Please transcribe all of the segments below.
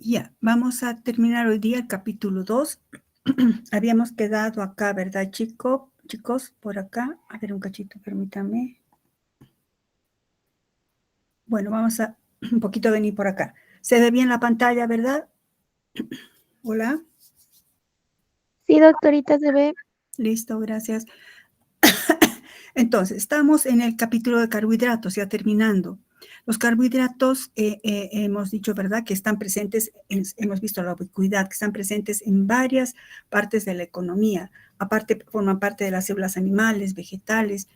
Ya, vamos a terminar hoy día el capítulo 2. Habíamos quedado acá, ¿verdad, chicos? Por acá. A ver, un cachito, permítame. Bueno, vamos a un poquito venir por acá. ¿Se ve bien la pantalla, verdad? Hola. Sí, doctorita, se ve. Listo, gracias. Entonces, estamos en el capítulo de carbohidratos, ya terminando. Los carbohidratos, hemos dicho, ¿verdad?, que están presentes, hemos visto la ubicuidad, que están presentes en varias partes de la economía. Aparte, forman parte de las células animales, vegetales,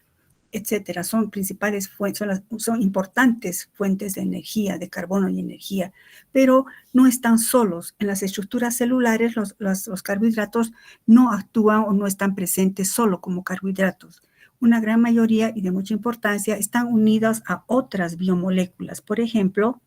etcétera. Son principales fuentes, son importantes fuentes de energía, de carbono y energía, pero no están solos. En las estructuras celulares, los carbohidratos no actúan o no están presentes solo como carbohidratos. Una gran mayoría y de mucha importancia están unidas a otras biomoléculas. Por ejemplo,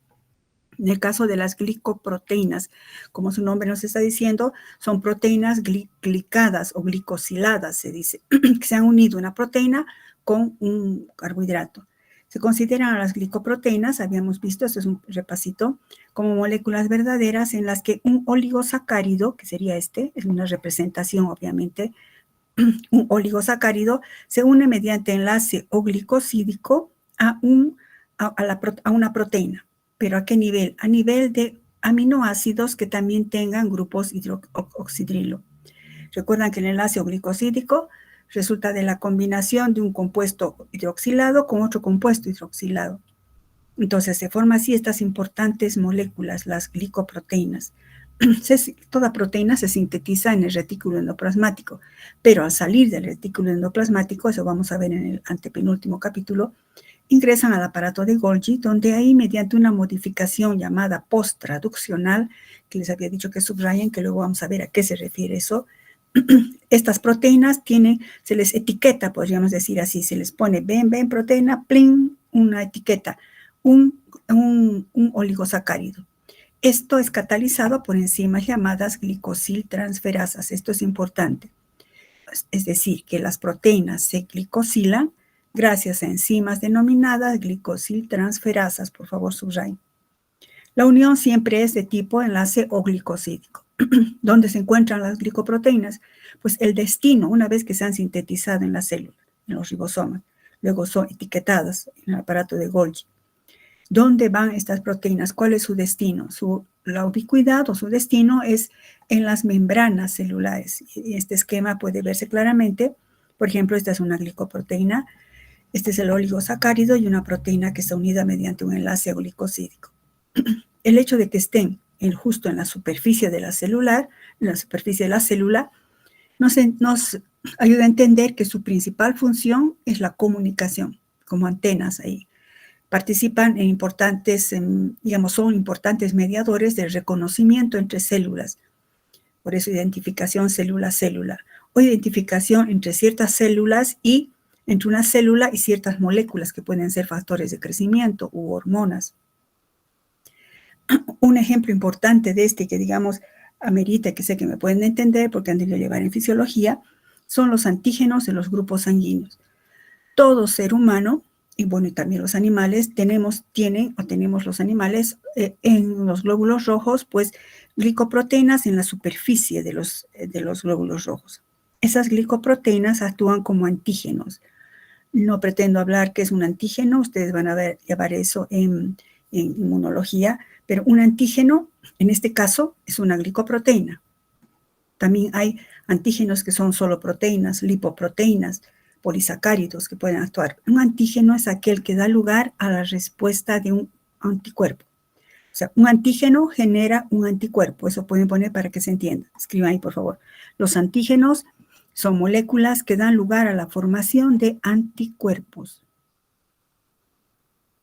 en el caso de las glicoproteínas, como su nombre nos está diciendo, son proteínas glicadas o glicosiladas, se dice, que se han unido una proteína con un carbohidrato. Se consideran a las glicoproteínas, habíamos visto, esto es un repasito, como moléculas verdaderas en las que un oligosacárido, que sería este, es una representación obviamente, un oligosacárido se une mediante enlace o glicosídico a una proteína. ¿Pero a qué nivel? A nivel de aminoácidos que también tengan grupos hidroxidrilo. Recuerdan que el enlace o glicosídico resulta de la combinación de un compuesto hidroxilado con otro compuesto hidroxilado. Entonces se forman así estas importantes moléculas, las glicoproteínas. Toda proteína se sintetiza en el retículo endoplasmático, pero al salir del retículo endoplasmático, eso vamos a ver en el antepenúltimo capítulo, ingresan al aparato de Golgi, donde ahí mediante una modificación llamada posttraduccional, que les había dicho que subrayen, que luego vamos a ver a qué se refiere eso, estas proteínas se les etiqueta, podríamos decir así, se les pone, ven, proteína, plin, una etiqueta, un oligosacárido. Esto es catalizado por enzimas llamadas glicosiltransferasas. Esto es importante. Es decir, que las proteínas se glicosilan gracias a enzimas denominadas glicosiltransferasas. Por favor, subrayen. La unión siempre es de tipo enlace o glicosídico. ¿Dónde se encuentran las glicoproteínas? Pues el destino, una vez que se han sintetizado en la célula, en los ribosomas, luego son etiquetadas en el aparato de Golgi. ¿Dónde van estas proteínas? ¿Cuál es su destino? La ubicuidad o su destino es en las membranas celulares. Y este esquema puede verse claramente. Por ejemplo, esta es una glicoproteína. Este es el oligosacárido y una proteína que está unida mediante un enlace glicosídico. El hecho de que estén justo en la superficie de la celular, en la superficie de la célula, nos ayuda a entender que su principal función es la comunicación, como antenas ahí. Participan en son importantes mediadores del reconocimiento entre células. Por eso identificación célula-célula, o identificación entre ciertas células y entre una célula y ciertas moléculas que pueden ser factores de crecimiento u hormonas. Un ejemplo importante de este que, digamos, amerita, que sé que me pueden entender porque han de llevar en fisiología, son los antígenos de los grupos sanguíneos. Todo ser humano, y bueno, y también los animales, tenemos los animales en los glóbulos rojos, pues glicoproteínas en la superficie de los glóbulos rojos. Esas glicoproteínas actúan como antígenos. No pretendo hablar qué es un antígeno, ustedes van a llevar eso en inmunología, pero un antígeno, en este caso, es una glicoproteína. También hay antígenos que son solo proteínas, lipoproteínas, polisacáridos que pueden actuar. Un antígeno es aquel que da lugar a la respuesta de un anticuerpo. O sea, un antígeno genera un anticuerpo. Eso pueden poner para que se entienda. Escriban ahí, por favor. Los antígenos son moléculas que dan lugar a la formación de anticuerpos.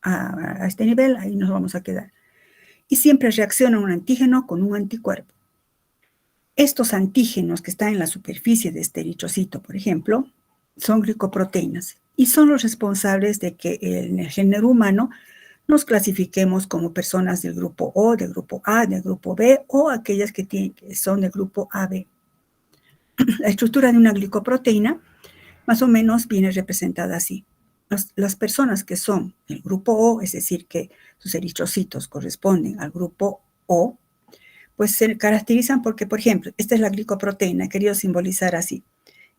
A este nivel, ahí nos vamos a quedar. Y siempre reacciona un antígeno con un anticuerpo. Estos antígenos que están en la superficie de este eritrocito, por ejemplo, son glicoproteínas y son los responsables de que en el género humano nos clasifiquemos como personas del grupo O, del grupo A, del grupo B o aquellas que son del grupo AB. La estructura de una glicoproteína más o menos viene representada así. Las personas que son el grupo O, es decir, que sus eritrocitos corresponden al grupo O, pues se caracterizan porque, por ejemplo, esta es la glicoproteína, he querido simbolizar así.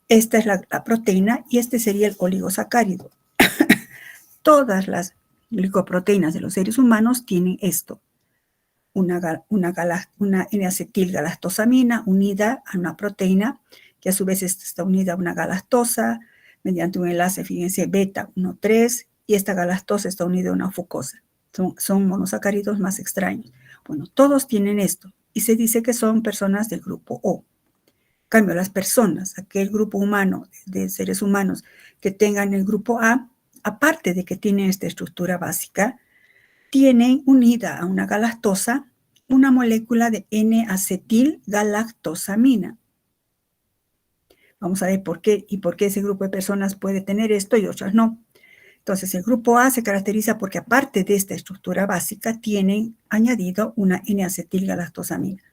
Esta es la proteína y este sería el oligosacárido. Todas las glicoproteínas de los seres humanos tienen esto, una N-acetilgalactosamina unida a una proteína que a su vez está unida a una galactosa mediante un enlace, fíjense, beta 1,3, y esta galactosa está unida a una fucosa. Son monosacáridos más extraños. Bueno, todos tienen esto y se dice que son personas del grupo O. En cambio, las personas, aquel grupo humano de seres humanos que tengan el grupo A, aparte de que tienen esta estructura básica, tienen unida a una galactosa una molécula de N-acetilgalactosamina. Vamos a ver por qué y por qué ese grupo de personas puede tener esto y otras no. Entonces, el grupo A se caracteriza porque aparte de esta estructura básica, tienen añadido una N-acetilgalactosamina.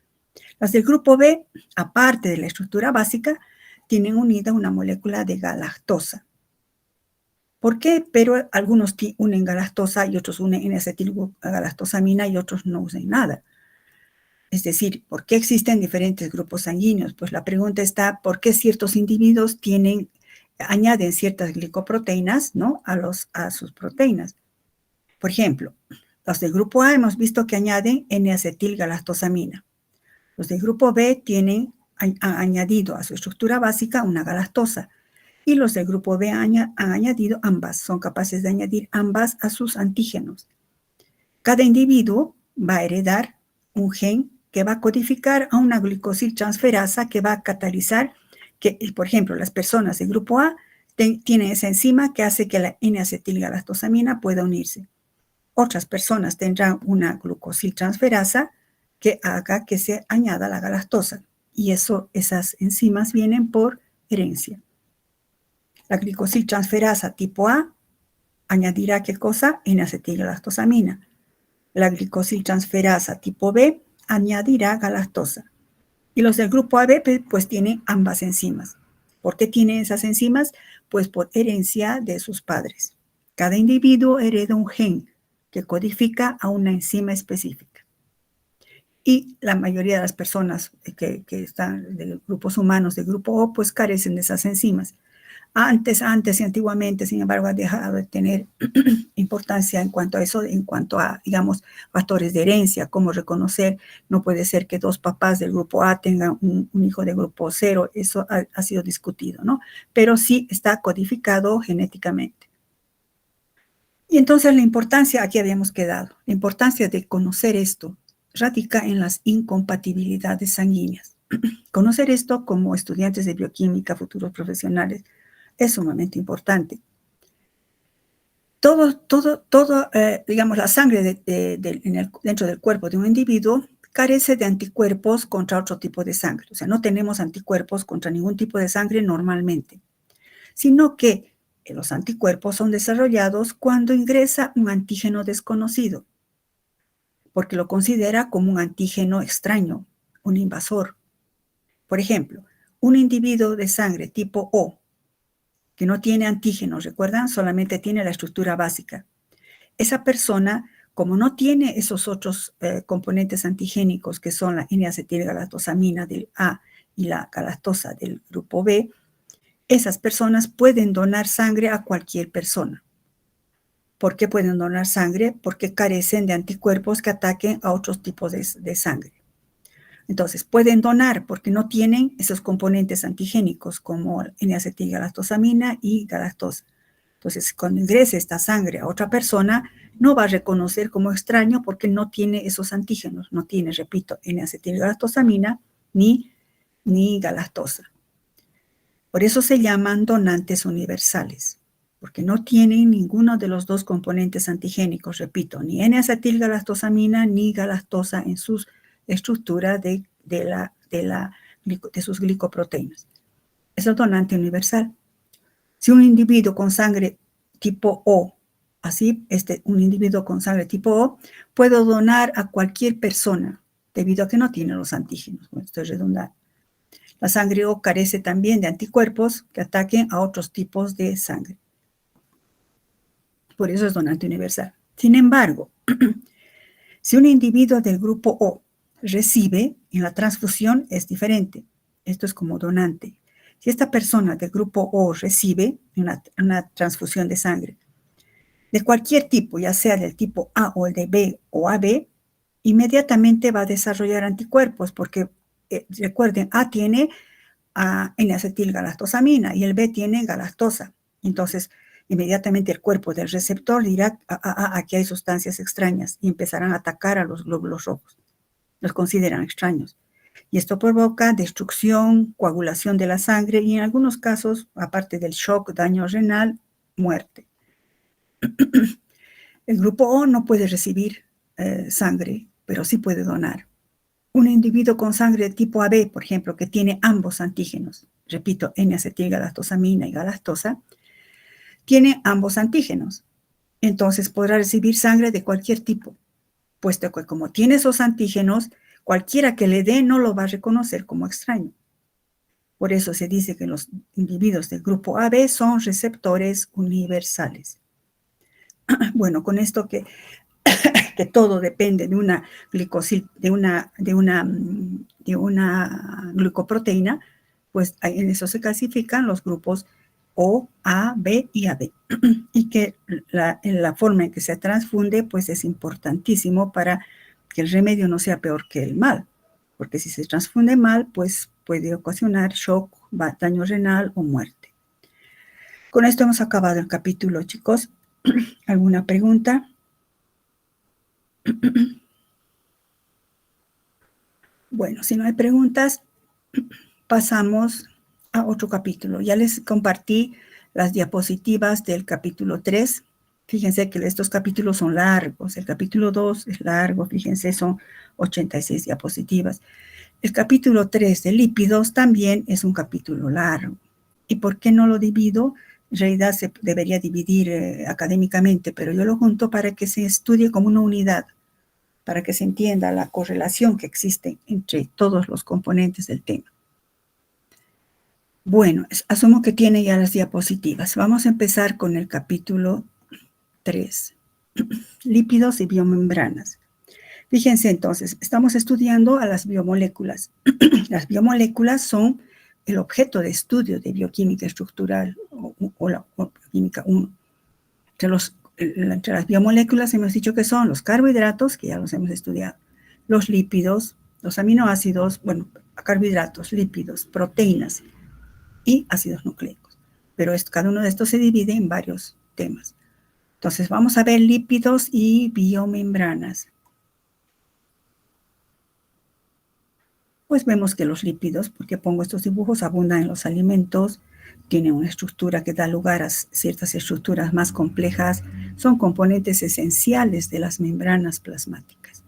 Las del grupo B, aparte de la estructura básica, tienen unida una molécula de galactosa. ¿Por qué? Pero algunos unen galactosa y otros unen N-acetilgalactosamina y otros no usan nada. Es decir, ¿por qué existen diferentes grupos sanguíneos? Pues la pregunta está, ¿por qué ciertos individuos añaden ciertas glicoproteínas, ¿no?, a sus proteínas? Por ejemplo, los del grupo A hemos visto que añaden N-acetilgalactosamina. Los del grupo B han añadido a su estructura básica una galactosa. Y los del grupo B han añadido ambas, son capaces de añadir ambas a sus antígenos. Cada individuo va a heredar un gen que va a codificar a una glicosiltransferasa que va a catalizar, que, por ejemplo, las personas del grupo A tienen esa enzima que hace que la N-acetilgalactosamina pueda unirse. Otras personas tendrán una glucosiltransferasa que haga que se añada la galactosa. Y esas enzimas vienen por herencia. La glicosiltransferasa tipo A añadirá ¿qué cosa? N-acetilgalactosamina. La glicosiltransferasa tipo B añadirá galactosa. Y los del grupo AB pues tienen ambas enzimas. ¿Por qué tienen esas enzimas? Pues por herencia de sus padres. Cada individuo hereda un gen que codifica a una enzima específica. Y la mayoría de las personas que están de los grupos humanos del grupo O pues carecen de esas enzimas. Antes y antiguamente, sin embargo, ha dejado de tener importancia en cuanto a eso, en cuanto a, digamos, factores de herencia, cómo reconocer. No puede ser que dos papás del grupo A tengan un hijo del grupo 0, eso ha sido discutido, ¿no? Pero sí está codificado genéticamente. Y entonces la importancia, aquí habíamos quedado, la importancia de conocer esto radica en las incompatibilidades sanguíneas. Conocer esto como estudiantes de bioquímica, futuros profesionales, es sumamente importante. Digamos, la sangre dentro del cuerpo de un individuo carece de anticuerpos contra otro tipo de sangre. O sea, no tenemos anticuerpos contra ningún tipo de sangre normalmente, sino que los anticuerpos son desarrollados cuando ingresa un antígeno desconocido, porque lo considera como un antígeno extraño, un invasor. Por ejemplo, un individuo de sangre tipo O, que no tiene antígenos, ¿recuerdan? Solamente tiene la estructura básica. Esa persona, como no tiene esos otros componentes antigénicos que son la N-acetilgalactosamina del A y la galactosa del grupo B, esas personas pueden donar sangre a cualquier persona. ¿Por qué pueden donar sangre? Porque carecen de anticuerpos que ataquen a otros tipos de sangre. Entonces, pueden donar porque no tienen esos componentes antigénicos como N-acetilgalactosamina y galactosa. Entonces, cuando ingrese esta sangre a otra persona, no va a reconocer como extraño porque no tiene esos antígenos. No tiene, repito, N-acetilgalactosamina ni galactosa. Por eso se llaman donantes universales, porque no tienen ninguno de los dos componentes antigénicos, repito, ni N-acetilgalactosamina ni galactosa en sus estructura de sus glicoproteínas. Es el donante universal. Si un individuo con sangre tipo O, un individuo con sangre tipo O, puede donar a cualquier persona debido a que no tiene los antígenos. Bueno, estoy redundando. La sangre O carece también de anticuerpos que ataquen a otros tipos de sangre. Por eso es donante universal. Sin embargo, si un individuo del grupo O recibe, en la transfusión es diferente. Esto es como donante. Si esta persona del grupo O recibe una transfusión de sangre de cualquier tipo, ya sea del tipo A o el de B o AB, inmediatamente va a desarrollar anticuerpos porque, recuerden, A tiene N-acetilgalactosamina y el B tiene galactosa. Entonces, inmediatamente el cuerpo del receptor dirá, aquí hay sustancias extrañas y empezarán a atacar a los glóbulos rojos. Los consideran extraños. Y esto provoca destrucción, coagulación de la sangre y en algunos casos, aparte del shock, daño renal, muerte. El grupo O no puede recibir sangre, pero sí puede donar. Un individuo con sangre de tipo AB, por ejemplo, que tiene ambos antígenos, repito, N-acetilgalactosamina y galactosa, tiene ambos antígenos. Entonces podrá recibir sangre de cualquier tipo, puesto que como tiene esos antígenos, cualquiera que le dé no lo va a reconocer como extraño. Por eso se dice que los individuos del grupo AB son receptores universales. Bueno, con esto que todo depende de una glucoproteína, pues en eso se clasifican los grupos O, A, B y AB. Y que la forma en que se transfunde, pues es importantísimo para que el remedio no sea peor que el mal. Porque si se transfunde mal, pues puede ocasionar shock, daño renal o muerte. Con esto hemos acabado el capítulo, chicos. ¿Alguna pregunta? Bueno, si no hay preguntas, pasamos a otro capítulo. Ya les compartí las diapositivas del capítulo 3. Fíjense que estos capítulos son largos. El capítulo 2 es largo, fíjense, son 86 diapositivas. El capítulo 3 de lípidos también es un capítulo largo. ¿Y por qué no lo divido? En realidad se debería dividir académicamente, pero yo lo junto para que se estudie como una unidad, para que se entienda la correlación que existe entre todos los componentes del tema. Bueno, asumo que tiene ya las diapositivas. Vamos a empezar con el capítulo 3, lípidos y biomembranas. Fíjense entonces, estamos estudiando a las biomoléculas. Las biomoléculas son el objeto de estudio de bioquímica estructural o bioquímica 1. Entre las biomoléculas hemos dicho que son los carbohidratos, que ya los hemos estudiado, los lípidos, los aminoácidos, bueno, carbohidratos, lípidos, proteínas y ácidos nucleicos. Pero cada uno de estos se divide en varios temas. Entonces vamos a ver lípidos y biomembranas. Pues vemos que los lípidos, porque pongo estos dibujos, abundan en los alimentos, tienen una estructura que da lugar a ciertas estructuras más complejas, son componentes esenciales de las membranas plasmáticas.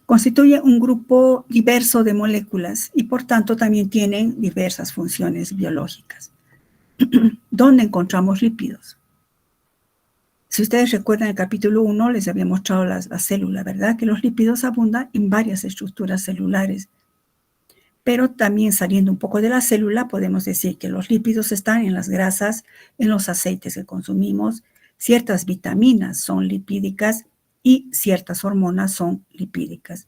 Constituye un grupo diverso de moléculas y por tanto también tienen diversas funciones biológicas. ¿Dónde encontramos lípidos? Si ustedes recuerdan el capítulo 1, les había mostrado la célula, ¿verdad? Que los lípidos abundan en varias estructuras celulares. Pero también saliendo un poco de la célula, podemos decir que los lípidos están en las grasas, en los aceites que consumimos, ciertas vitaminas son lipídicas y ciertas hormonas son lipídicas.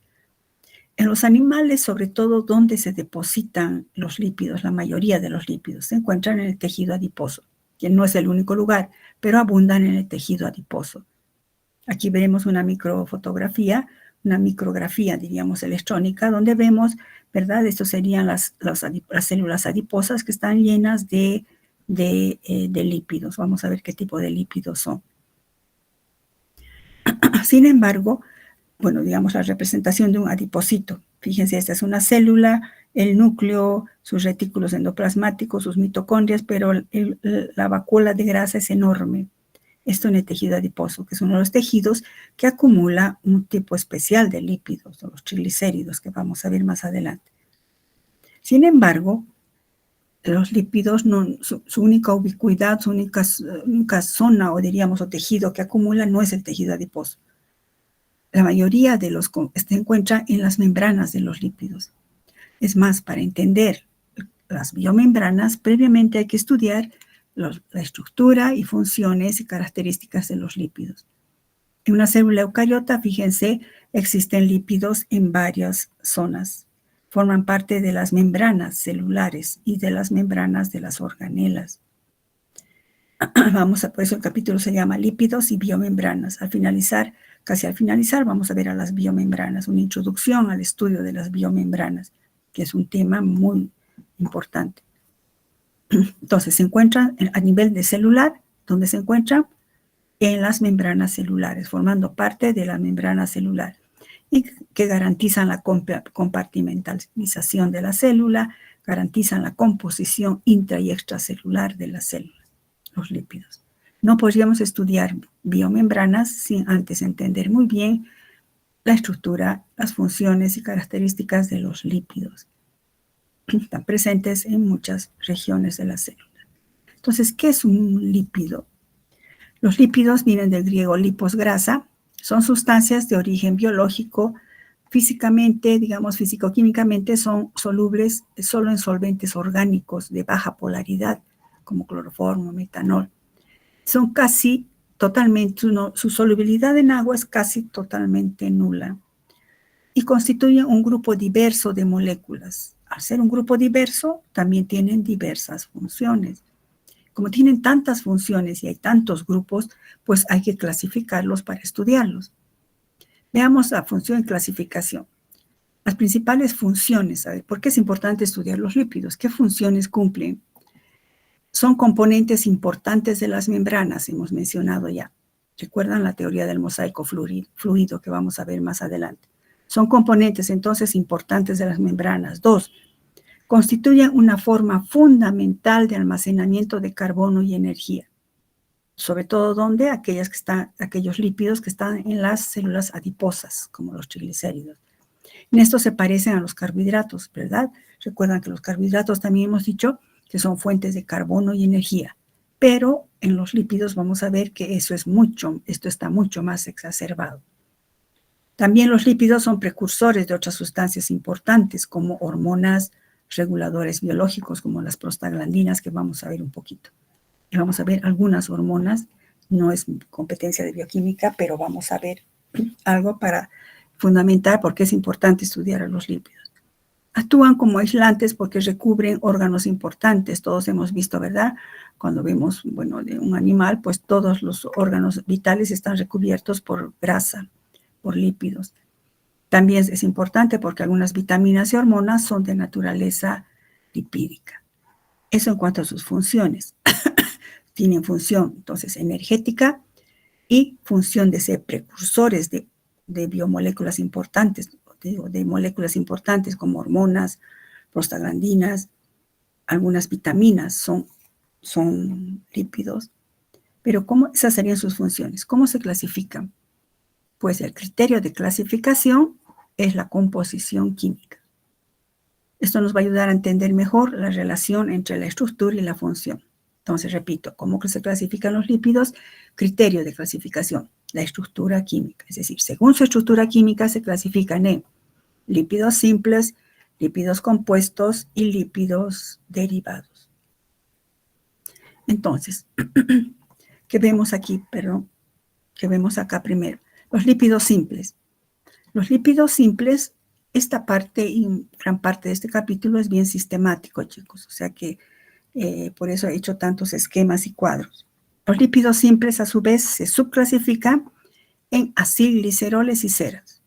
En los animales, sobre todo, donde se depositan los lípidos, la mayoría de los lípidos, se encuentran en el tejido adiposo, que no es el único lugar, pero abundan en el tejido adiposo. Aquí veremos una microfotografía, una micrografía, diríamos, electrónica, donde vemos, ¿verdad? Estos serían las células adiposas que están llenas de lípidos. Vamos a ver qué tipo de lípidos son. Sin embargo, bueno, digamos la representación de un adipocito. Fíjense, esta es una célula, el núcleo, sus retículos endoplasmáticos, sus mitocondrias, pero la vacuola de grasa es enorme. Esto en el tejido adiposo, que es uno de los tejidos que acumula un tipo especial de lípidos, o los triglicéridos, que vamos a ver más adelante. Sin embargo, los lípidos, su única ubicuidad, su única zona, o diríamos, o tejido que acumula, no es el tejido adiposo. La mayoría de los se encuentra en las membranas de los lípidos. Es más, para entender las biomembranas, previamente hay que estudiar la estructura y funciones y características de los lípidos. En una célula eucariota, fíjense, existen lípidos en varias zonas. Forman parte de las membranas celulares y de las membranas de las organelas. Por eso el capítulo se llama lípidos y biomembranas. Casi al finalizar, vamos a ver a las biomembranas, una introducción al estudio de las biomembranas, que es un tema muy importante. Entonces, se encuentran a nivel de celular, donde se encuentran en las membranas celulares, formando parte de la membrana celular y que garantizan la compartimentalización de la célula, garantizan la composición intra y extracelular de la célula, los lípidos. No podríamos estudiar biomembranas sin antes entender muy bien la estructura, las funciones y características de los lípidos. Están presentes en muchas regiones de la célula. Entonces, ¿qué es un lípido? Los lípidos vienen del griego lipos, grasa. Son sustancias de origen biológico. Físicamente, digamos, físico-químicamente, son solubles solo en solventes orgánicos de baja polaridad, como cloroformo, metanol. Son casi totalmente, su solubilidad en agua es casi totalmente nula. Y constituyen un grupo diverso de moléculas. Al ser un grupo diverso, también tienen diversas funciones. Como tienen tantas funciones y hay tantos grupos, pues hay que clasificarlos para estudiarlos. Veamos la función y clasificación. Las principales funciones, ¿por qué es importante estudiar los lípidos? ¿Qué funciones cumplen? Son componentes importantes de las membranas, hemos mencionado ya. ¿Recuerdan la teoría del mosaico fluido que vamos a ver más adelante? Son componentes entonces importantes de las membranas. 2. Constituyen una forma fundamental de almacenamiento de carbono y energía. Sobre todo donde aquellos lípidos que están en las células adiposas, como los triglicéridos. En esto se parecen a los carbohidratos, ¿verdad? Recuerdan que los carbohidratos también hemos dicho que son fuentes de carbono y energía. Pero en los lípidos vamos a ver que esto está mucho más exacerbado. También los lípidos son precursores de otras sustancias importantes como hormonas, reguladores biológicos como las prostaglandinas, que vamos a ver un poquito. Y vamos a ver algunas hormonas, no es competencia de bioquímica, pero vamos a ver algo para fundamentar por qué es importante estudiar a los lípidos. Actúan como aislantes porque recubren órganos importantes, todos hemos visto, ¿verdad? Cuando vemos, de un animal, pues todos los órganos vitales están recubiertos por grasa, por lípidos. También es importante porque algunas vitaminas y hormonas son de naturaleza lipídica. Eso en cuanto a sus funciones. Tienen función, entonces, energética y función de ser precursores de biomoléculas importantes, de moléculas importantes como hormonas, prostaglandinas, algunas vitaminas son lípidos. Pero esas serían sus funciones. ¿Cómo se clasifican? Pues el criterio de clasificación es la composición química. Esto nos va a ayudar a entender mejor la relación entre la estructura y la función. Entonces, repito, ¿cómo se clasifican los lípidos? Criterio de clasificación, la estructura química. Es decir, según su estructura química se clasifican en lípidos simples, lípidos compuestos y lípidos derivados. Entonces, ¿qué vemos aquí? ¿Qué vemos acá primero? Los lípidos simples. Los lípidos simples, esta parte y gran parte de este capítulo es bien sistemático, chicos. O sea que por eso he hecho tantos esquemas y cuadros. Los lípidos simples, a su vez, se subclasifican en acilgliceroles y ceras.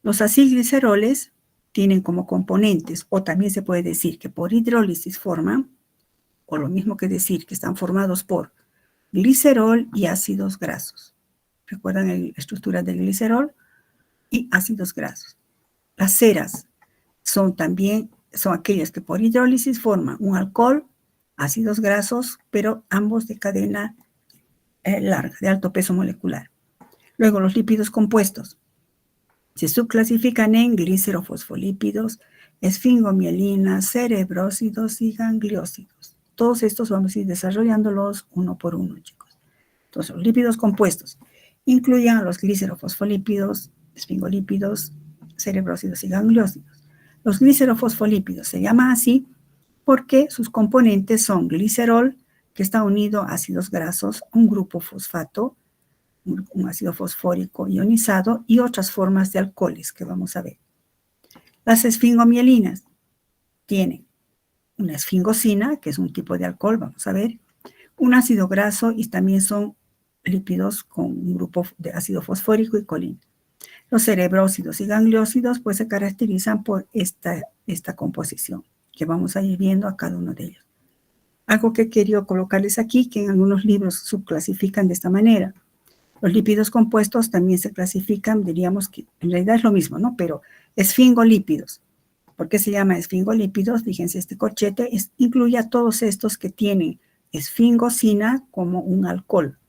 Los acilgliceroles tienen como componentes, o también se puede decir que por hidrólisis forman, o lo mismo que decir que están formados por glicerol y ácidos grasos. ¿Recuerdan la estructura del glicerol? Y ácidos grasos. Las ceras son aquellas que por hidrólisis forman un alcohol, ácidos grasos, pero ambos de cadena larga, de alto peso molecular. Luego los lípidos compuestos se subclasifican en glicerofosfolípidos, esfingomielinas, cerebrósidos y gangliósidos. Todos estos vamos a ir desarrollándolos uno por uno, chicos. Entonces, los lípidos compuestos incluyen a los glicerofosfolípidos, esfingolípidos, cerebrósidos y gangliósidos. Los glicerofosfolípidos se llaman así porque sus componentes son glicerol, que está unido a ácidos grasos, un grupo fosfato, un ácido fosfórico ionizado y otras formas de alcoholes que vamos a ver. Las esfingomielinas tienen una esfingosina, que es un tipo de alcohol, vamos a ver, un ácido graso y también son lípidos con un grupo de ácido fosfórico y colina. Los cerebrósidos y gangliósidos pues se caracterizan por esta composición que vamos a ir viendo a cada uno de ellos. Algo que he querido colocarles aquí, que en algunos libros subclasifican de esta manera. Los lípidos compuestos también se clasifican, diríamos que en realidad es lo mismo, ¿no? Pero esfingolípidos. ¿Por qué se llama esfingolípidos? Fíjense, este corchete incluye a todos estos que tienen esfingosina como un alcohol.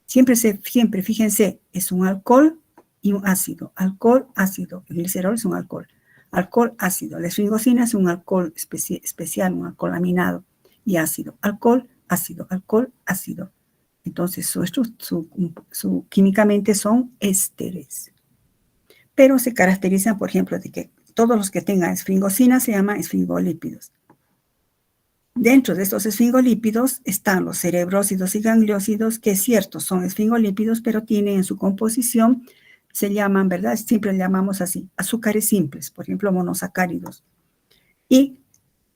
Siempre, fíjense, es un alcohol y un ácido. Alcohol, ácido. El glicerol es un alcohol. Alcohol, ácido. La esfingosina es un alcohol especial, un alcohol aminado y ácido. Alcohol, ácido. Alcohol, ácido. Entonces, químicamente son ésteres. Pero se caracterizan, por ejemplo, de que todos los que tengan esfingosina se llaman esfingolípidos. Dentro de estos esfingolípidos están los cerebrósidos y gangliósidos, que es cierto, son esfingolípidos, pero tienen en su composición, se llaman, ¿verdad? Siempre le llamamos así, azúcares simples, por ejemplo, monosacáridos. Y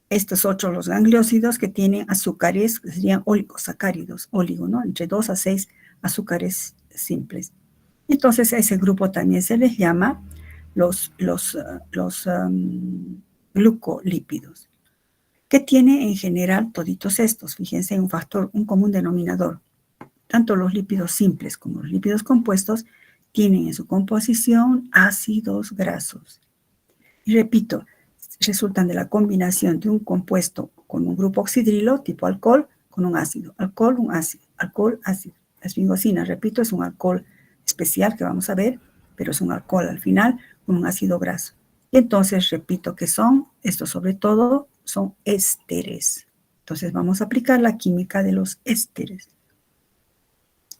estos otros, los gangliósidos, que tienen azúcares, que serían oligosacáridos, oligo, ¿no? Entre 2 a 6 azúcares simples. Entonces, a ese grupo también se les llama los glucolípidos. ¿Qué tiene en general toditos estos? Fíjense, un factor, un común denominador. Tanto los lípidos simples como los lípidos compuestos tienen en su composición ácidos grasos. Y repito, resultan de la combinación de un compuesto con un grupo oxidrilo, tipo alcohol, con un ácido. Alcohol, un ácido. Alcohol, ácido. La esfingosina, repito, es un alcohol especial que vamos a ver, pero es un alcohol al final con un ácido graso. Y entonces, repito que son, estos sobre todo, son ésteres. Entonces vamos a aplicar la química de los ésteres.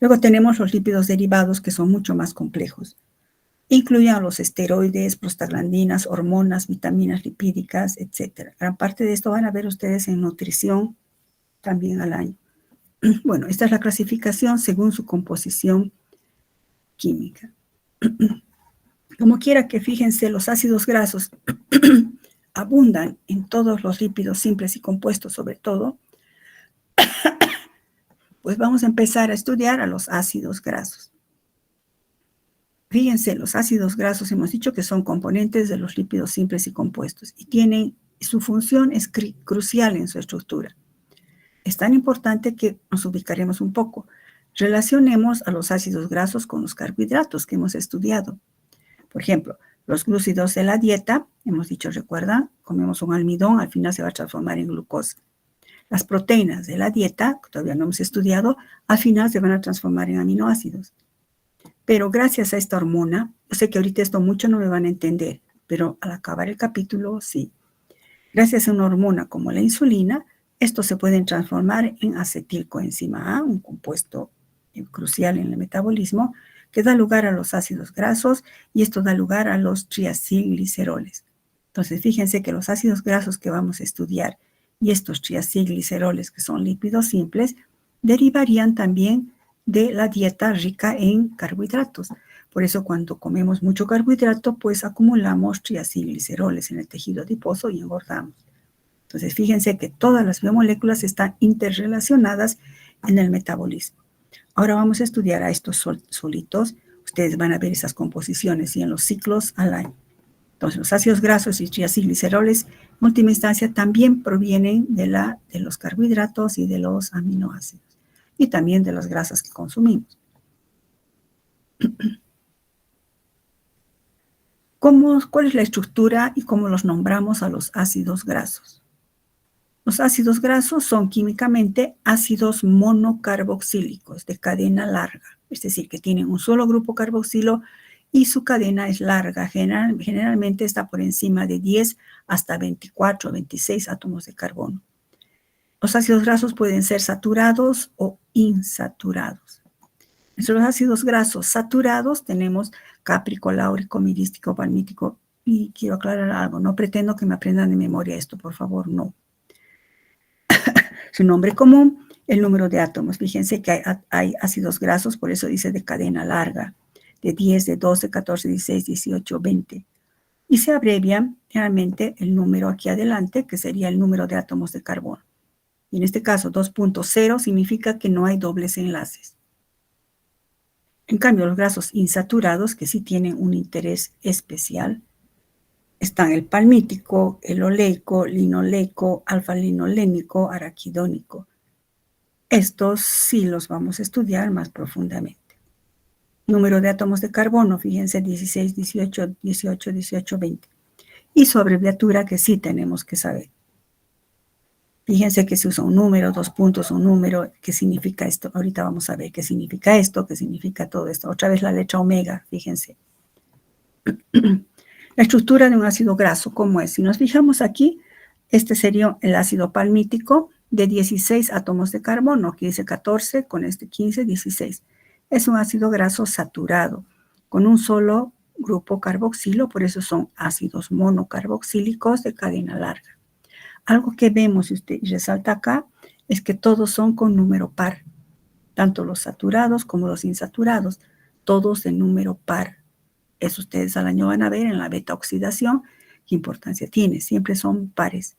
Luego tenemos los lípidos derivados que son mucho más complejos. Incluyen a los esteroides, prostaglandinas, hormonas, vitaminas lipídicas, etc. Gran parte de esto van a ver ustedes en nutrición también al año. Bueno, esta es la clasificación según su composición química. Como quiera que fíjense, los ácidos grasos abundan en todos los lípidos simples y compuestos, sobre todo, pues vamos a empezar a estudiar a los ácidos grasos. Fíjense, los ácidos grasos hemos dicho que son componentes de los lípidos simples y compuestos y su función es crucial en su estructura. Es tan importante que nos ubicaremos un poco. Relacionemos a los ácidos grasos con los carbohidratos que hemos estudiado. Por ejemplo, los glúcidos de la dieta, hemos dicho, recuerdan, comemos un almidón, al final se va a transformar en glucosa. Las proteínas de la dieta, que todavía no hemos estudiado, al final se van a transformar en aminoácidos. Pero gracias a esta hormona, yo sé que ahorita esto mucho no me van a entender, pero al acabar el capítulo, sí. Gracias a una hormona como la insulina, estos se pueden transformar en acetilcoenzima A, un compuesto crucial en el metabolismo, que da lugar a los ácidos grasos y esto da lugar a los triacilgliceroles. Entonces, fíjense que los ácidos grasos que vamos a estudiar y estos triacilgliceroles, que son lípidos simples, derivarían también de la dieta rica en carbohidratos. Por eso cuando comemos mucho carbohidrato, pues acumulamos triacilgliceroles en el tejido adiposo y engordamos. Entonces, fíjense que todas las biomoléculas están interrelacionadas en el metabolismo. Ahora vamos a estudiar a estos solitos. Ustedes van a ver esas composiciones y en los ciclos al año. Entonces, los ácidos grasos y triacilgliceroles, en última instancia, también provienen de los carbohidratos y de los aminoácidos. Y también de las grasas que consumimos. ¿Cuál es la estructura y cómo los nombramos a los ácidos grasos? Los ácidos grasos son químicamente ácidos monocarboxílicos de cadena larga, es decir, que tienen un solo grupo carboxilo y su cadena es larga, generalmente está por encima de 10 hasta 24 o 26 átomos de carbono. Los ácidos grasos pueden ser saturados o insaturados. Entre los ácidos grasos saturados tenemos cáprico, láurico, mirístico, palmítico. Y quiero aclarar algo, no pretendo que me aprendan de memoria esto, por favor, no. Su nombre común el número de átomos. Fíjense que hay ácidos grasos, por eso dice de cadena larga, de 10, de 12, 14, 16, 18, 20. Y se abrevia realmente el número aquí adelante, que sería el número de átomos de carbono. Y en este caso, 2.0 significa que no hay dobles enlaces. En cambio, los grasos insaturados, que sí tienen un interés especial, están el palmítico, el oleico, linoleico, alfa-linolénico, araquidónico. Estos sí los vamos a estudiar más profundamente. Número de átomos de carbono, fíjense, 16, 18, 18, 18, 20. Y su abreviatura que sí tenemos que saber. Fíjense que se usa un número, 2 puntos, un número. ¿Qué significa esto? Ahorita vamos a ver qué significa esto, qué significa todo esto. Otra vez la letra omega, fíjense. La estructura de un ácido graso, ¿cómo es? Si nos fijamos aquí, este sería el ácido palmítico de 16 átomos de carbono. Aquí dice 14, con este 15, 16. Es un ácido graso saturado, con un solo grupo carboxilo, por eso son ácidos monocarboxílicos de cadena larga. Algo que vemos y resalta acá es que todos son con número par, tanto los saturados como los insaturados, todos de número par. Eso ustedes al año van a ver en la beta oxidación qué importancia tiene, siempre son pares.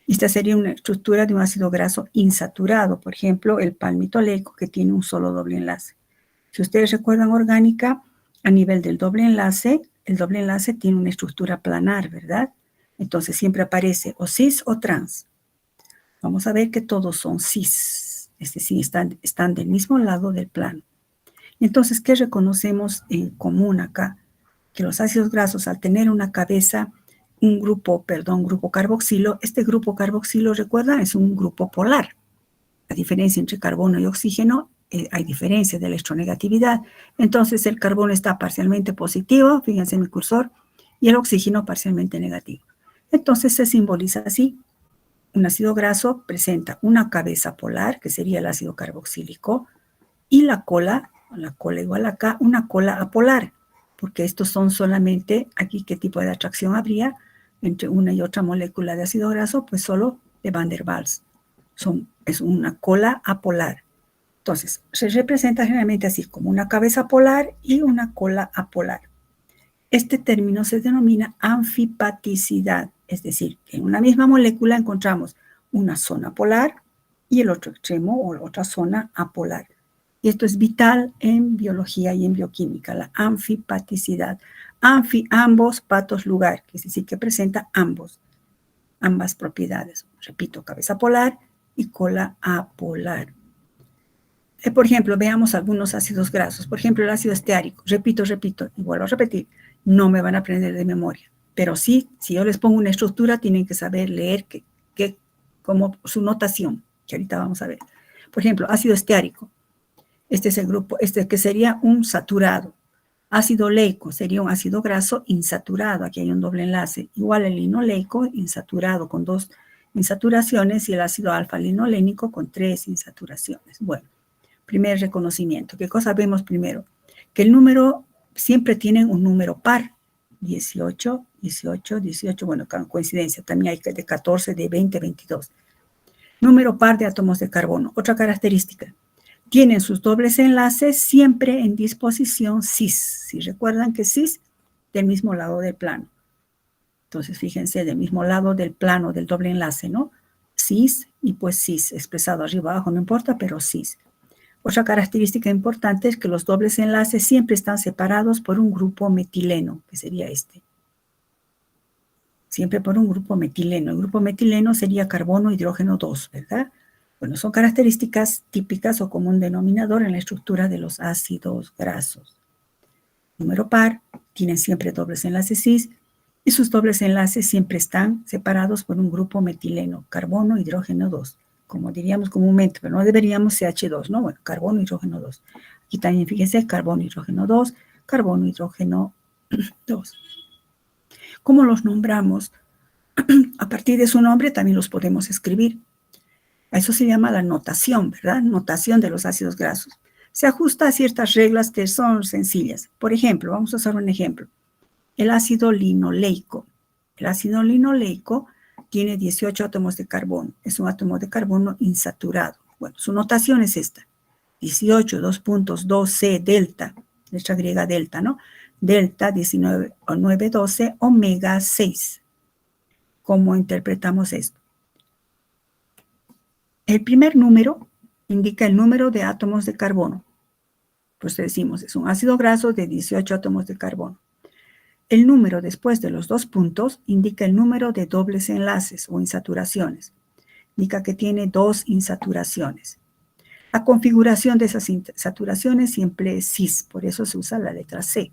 Esta sería una estructura de un ácido graso insaturado, por ejemplo, el palmitoleico, que tiene un solo doble enlace. Si ustedes recuerdan orgánica, a nivel del doble enlace, el doble enlace tiene una estructura planar, ¿verdad? Entonces siempre aparece o cis o trans. Vamos a ver que todos son cis, es decir, están del mismo lado del plano. Entonces, ¿qué reconocemos en común acá? Que los ácidos grasos, al tener una cabeza, un grupo carboxilo, este grupo carboxilo, recuerdan, es un grupo polar. La diferencia entre carbono y oxígeno, hay diferencia de electronegatividad. Entonces, el carbono está parcialmente positivo, fíjense en mi cursor, y el oxígeno parcialmente negativo. Entonces, se simboliza así. Un ácido graso presenta una cabeza polar, que sería el ácido carboxílico, y la cola igual acá, una cola apolar, porque estos son solamente, aquí, ¿qué tipo de atracción habría entre una y otra molécula de ácido graso? Pues solo de Van der Waals. Es una cola apolar. Entonces, se representa generalmente así, como una cabeza polar y una cola apolar. Este término se denomina anfipaticidad, es decir, que en una misma molécula encontramos una zona polar y el otro extremo o otra zona apolar. Y esto es vital en biología y en bioquímica, la anfipaticidad. Ambos, patos, lugar, que es decir, que presenta ambas propiedades. Repito, cabeza polar y cola apolar. Por ejemplo, veamos algunos ácidos grasos. Por ejemplo, el ácido esteárico. Repito, y vuelvo a repetir. No me van a aprender de memoria. Pero sí, si yo les pongo una estructura, tienen que saber leer como su notación, que ahorita vamos a ver. Por ejemplo, ácido esteárico. Este es el grupo, que sería un saturado. Ácido oleico sería un ácido graso insaturado. Aquí hay un doble enlace. Igual el linoleico, insaturado con 2 insaturaciones, y el ácido alfa-linolénico con 3 insaturaciones. Bueno, primer reconocimiento. ¿Qué cosa vemos primero? Que el número siempre tiene un número par. 18, 18, 18. Bueno, coincidencia. También hay de 14, de 20, 22. Número par de átomos de carbono. Otra característica. Tienen sus dobles enlaces siempre en disposición cis. Si recuerdan que cis, del mismo lado del plano. Entonces, fíjense, del mismo lado del plano del doble enlace, ¿no? Cis y pues cis, expresado arriba abajo, no importa, pero cis. Otra característica importante es que los dobles enlaces siempre están separados por un grupo metileno, que sería este. Siempre por un grupo metileno. El grupo metileno sería carbono, hidrógeno 2, ¿verdad? Bueno, son características típicas o común denominador en la estructura de los ácidos grasos. Número par, tienen siempre dobles enlaces cis, y sus dobles enlaces siempre están separados por un grupo metileno, carbono, hidrógeno 2, como diríamos comúnmente, pero no deberíamos CH2, ¿no? Bueno, carbono, hidrógeno 2. Aquí también fíjense, carbono, hidrógeno 2, carbono, hidrógeno 2. ¿Cómo los nombramos? A partir de su nombre también los podemos escribir. Eso se llama la notación, ¿verdad? Notación de los ácidos grasos. Se ajusta a ciertas reglas que son sencillas. Por ejemplo, vamos a usar un ejemplo. El ácido linoleico. El ácido linoleico tiene 18 átomos de carbono. Es un átomo de carbono insaturado. Bueno, su notación es esta. 18, 2.2C delta, letra griega delta, ¿no? Delta 19 o 912 omega 6. ¿Cómo interpretamos esto? El primer número indica el número de átomos de carbono. Pues decimos, es un ácido graso de 18 átomos de carbono. El número después de los 2 puntos indica el número de dobles enlaces o insaturaciones. Indica que tiene 2 insaturaciones. La configuración de esas insaturaciones siempre es cis, por eso se usa la letra C.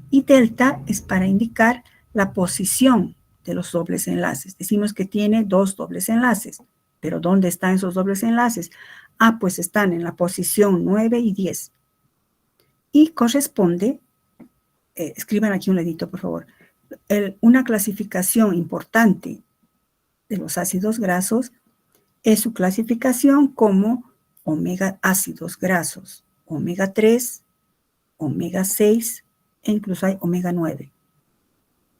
Y delta es para indicar la posición de los dobles enlaces. Decimos que tiene 2 dobles enlaces, pero ¿dónde están esos dobles enlaces? Ah, pues están en la posición 9 y 10. Y corresponde, escriban aquí un ladito, por favor, una clasificación importante de los ácidos grasos es su clasificación como omega ácidos grasos, omega 3, omega 6 e incluso hay omega 9.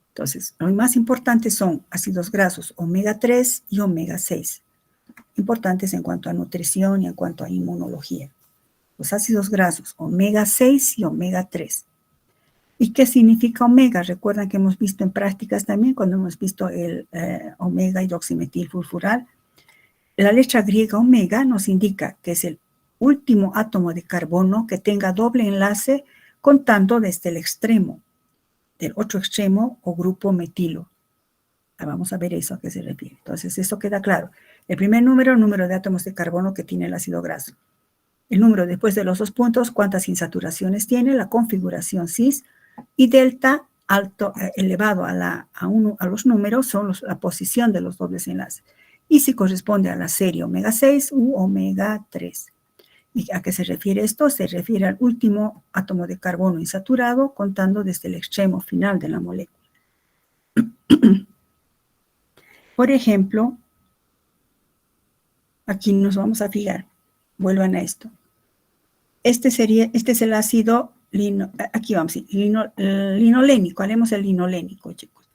Entonces, los más importantes son ácidos grasos omega 3 y omega 6. Importantes en cuanto a nutrición y en cuanto a inmunología. Los ácidos grasos omega 6 y omega 3. ¿Y qué significa omega? Recuerdan que hemos visto en prácticas también, cuando hemos visto el omega hidroximetilfurfural. La letra griega omega nos indica que es el último átomo de carbono que tenga doble enlace contando desde el extremo, del otro extremo o grupo metilo. Vamos a ver eso a qué se refiere. Entonces, eso queda claro. El primer número, el número de átomos de carbono que tiene el ácido graso. El número después de los 2 puntos, cuántas insaturaciones tiene, la configuración cis, y delta alto, elevado a los números son la posición de los dobles enlaces. Y si corresponde a la serie omega 6 u omega 3. ¿Y a qué se refiere esto? Se refiere al último átomo de carbono insaturado contando desde el extremo final de la molécula. Por ejemplo, aquí nos vamos a fijar. Vuelvan a esto. Este es el ácido, aquí vamos, linolénico. Haremos el linolénico, chicos.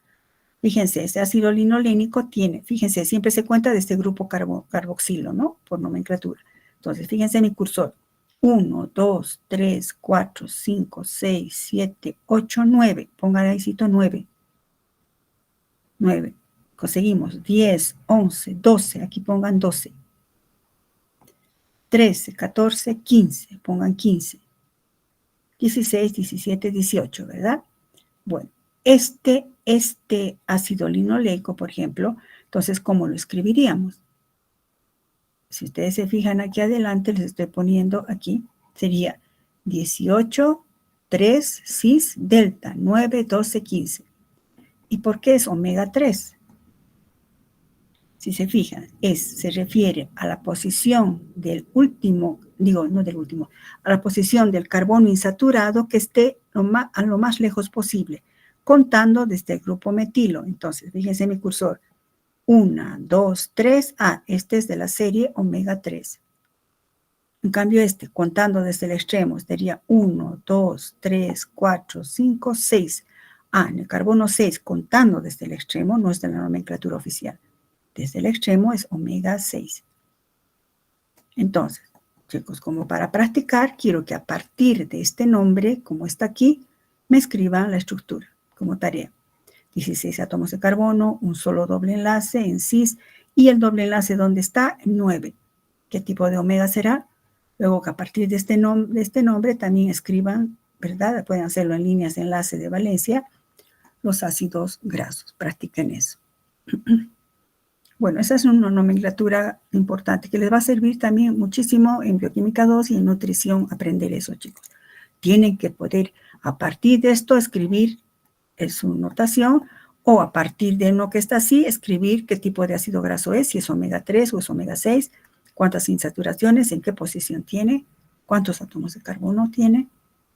Fíjense, este ácido linolénico tiene, fíjense, siempre se cuenta de este grupo carboxilo, ¿no? Por nomenclatura. Entonces, fíjense mi cursor. 1, 2, 3, 4, 5, 6, 7, 8, 9. Pongan ahí 9. 9. Conseguimos 10, 11, 12. Aquí pongan 12. 13, 14, 15. Pongan 15. 16, 17, 18, ¿verdad? Bueno, este ácido linoleico, por ejemplo, entonces, ¿cómo lo escribiríamos? Si ustedes se fijan aquí adelante, les estoy poniendo aquí, sería 18, 3, cis, delta, 9, 12, 15. ¿Y por qué es omega 3? Si se fijan, se refiere a la posición del último, no del último, a la posición del carbono insaturado que esté a lo más lejos posible, contando desde el grupo metilo. Entonces, fíjense mi cursor. 1, 2, 3, este es de la serie omega 3. En cambio contando desde el extremo, sería 1, 2, 3, 4, 5, 6. En el carbono 6, contando desde el extremo, no es de la nomenclatura oficial. Desde el extremo es omega 6. Entonces, chicos, como para practicar, quiero que a partir de este nombre, como está aquí, me escriban la estructura como tarea. 16 átomos de carbono, un solo doble enlace en cis, y el doble enlace, ¿dónde está? 9. ¿Qué tipo de omega será? Luego que a partir de este nombre también escriban, ¿verdad? Pueden hacerlo en líneas de enlace de valencia, los ácidos grasos. Practiquen eso. Bueno, esa es una nomenclatura importante que les va a servir también muchísimo en Bioquímica 2 y en Nutrición aprender eso, chicos. Tienen que poder, a partir de esto, escribir su notación o a partir de uno que está así, escribir qué tipo de ácido graso es, si es omega 3 o es omega 6, cuántas insaturaciones, en qué posición tiene, cuántos átomos de carbono tiene.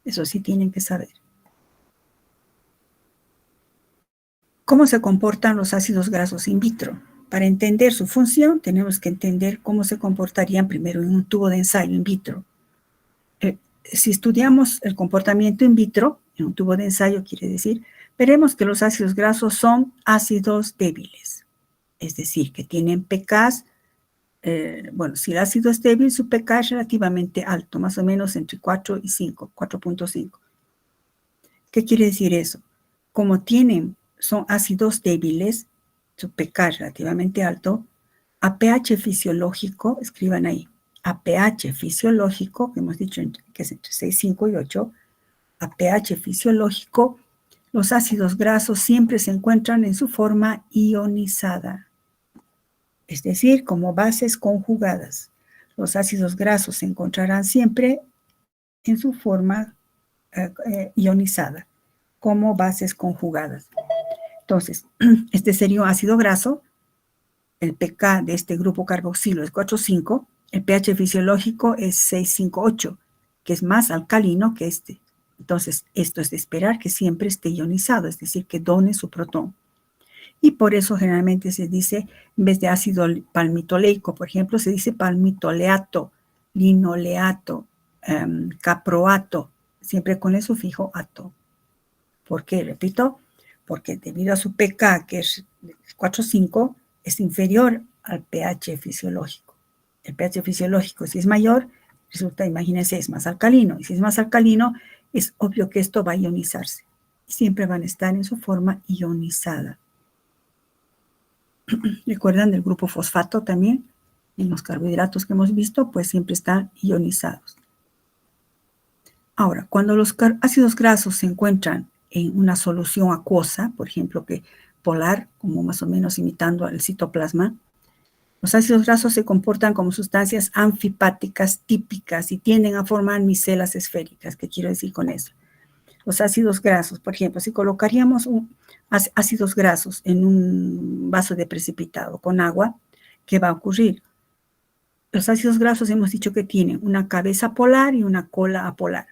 Eso sí tienen que saber. ¿Cómo se comportan los ácidos grasos in vitro? Para entender su función, tenemos que entender cómo se comportarían primero en un tubo de ensayo in vitro. Si estudiamos el comportamiento in vitro, en un tubo de ensayo quiere decir, veremos que los ácidos grasos son ácidos débiles, es decir, que tienen pKs bueno, si el ácido es débil, su pK es relativamente alto, más o menos entre 4 y 5, 4.5. ¿Qué quiere decir eso? Como son ácidos débiles, su pK es relativamente alto, a pH fisiológico, escriban ahí, a pH fisiológico, que hemos dicho que es entre 6, 5 y 8, a pH fisiológico, los ácidos grasos siempre se encuentran en su forma ionizada, es decir, como bases conjugadas. Los ácidos grasos se encontrarán siempre en su forma ionizada, como bases conjugadas. Entonces, este sería un ácido graso. El pK de este grupo carboxilo es 4,5. El pH fisiológico es 6,5,8, que es más alcalino que este. Entonces, esto es de esperar que siempre esté ionizado, es decir, que done su protón. Y por eso generalmente se dice, en vez de ácido palmitoleico, por ejemplo, se dice palmitoleato, linoleato, caproato, siempre con el sufijo ato. ¿Por qué? Repito, porque debido a su pK, que es 4,5, es inferior al pH fisiológico. El pH fisiológico, si es mayor, resulta, imagínense, es más alcalino. Y si es más alcalino, es obvio que esto va a ionizarse. Siempre van a estar en su forma ionizada. ¿Recuerdan del grupo fosfato también? En los carbohidratos que hemos visto, pues siempre están ionizados. Ahora, cuando los ácidos grasos se encuentran en una solución acuosa, por ejemplo, que polar, como más o menos imitando al citoplasma, los ácidos grasos se comportan como sustancias anfipáticas típicas y tienden a formar micelas esféricas. ¿Qué quiero decir con eso? Los ácidos grasos, por ejemplo, si colocaríamos ácidos grasos en un vaso de precipitado con agua, ¿qué va a ocurrir? Los ácidos grasos hemos dicho que tienen una cabeza polar y una cola apolar.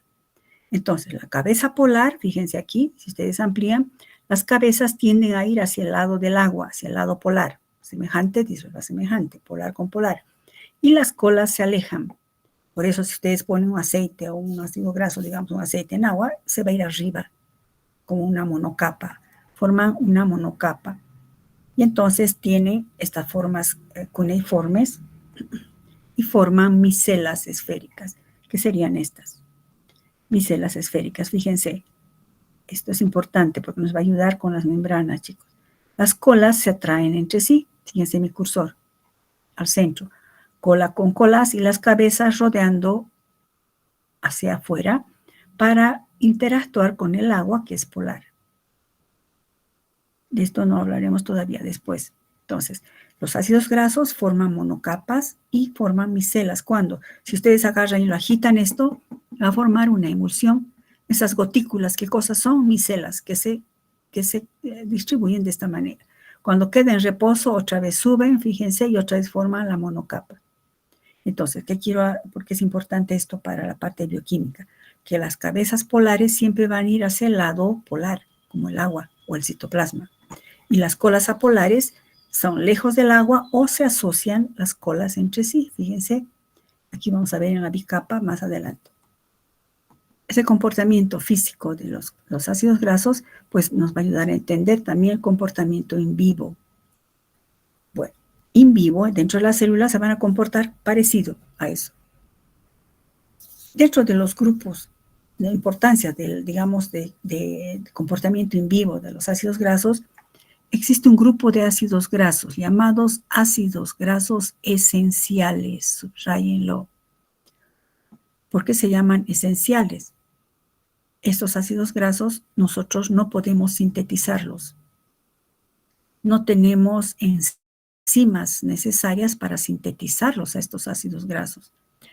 Entonces, la cabeza polar, fíjense aquí, si ustedes amplían, las cabezas tienden a ir hacia el lado del agua, hacia el lado polar. Semejante disuelve semejante, polar con polar. Y las colas se alejan. Por eso, si ustedes ponen un aceite o un ácido graso, digamos un aceite en agua, se va a ir arriba, como una monocapa. Forman una monocapa. Y entonces tienen estas formas cuneiformes y forman micelas esféricas, que serían estas. Micelas esféricas, fíjense. Esto es importante porque nos va a ayudar con las membranas, chicos. Las colas se atraen entre sí. Fíjense mi cursor al centro. Cola con colas y las cabezas rodeando hacia afuera para interactuar con el agua que es polar. De esto no hablaremos todavía después. Entonces, los ácidos grasos forman monocapas y forman micelas. ¿Cuándo? Si ustedes agarran y lo agitan esto, va a formar una emulsión. Esas gotículas, ¿qué cosas son? Micelas que se distribuyen de esta manera. Cuando queda en reposo, otra vez suben, fíjense, y otra vez forman la monocapa. Entonces, ¿por qué es importante esto para la parte bioquímica? Que las cabezas polares siempre van a ir hacia el lado polar, como el agua o el citoplasma. Y las colas apolares son lejos del agua o se asocian las colas entre sí. Fíjense, aquí vamos a ver en la bicapa más adelante. Ese comportamiento físico de los ácidos grasos, pues nos va a ayudar a entender también el comportamiento in vivo. Bueno, in vivo, dentro de las células se van a comportar parecido a eso. Dentro de los grupos de importancia de comportamiento in vivo de los ácidos grasos, existe un grupo de ácidos grasos llamados ácidos grasos esenciales. Subráyenlo. ¿Por qué se llaman esenciales? Estos ácidos grasos nosotros no podemos sintetizarlos. No tenemos enzimas necesarias para sintetizarlos a estos ácidos grasos.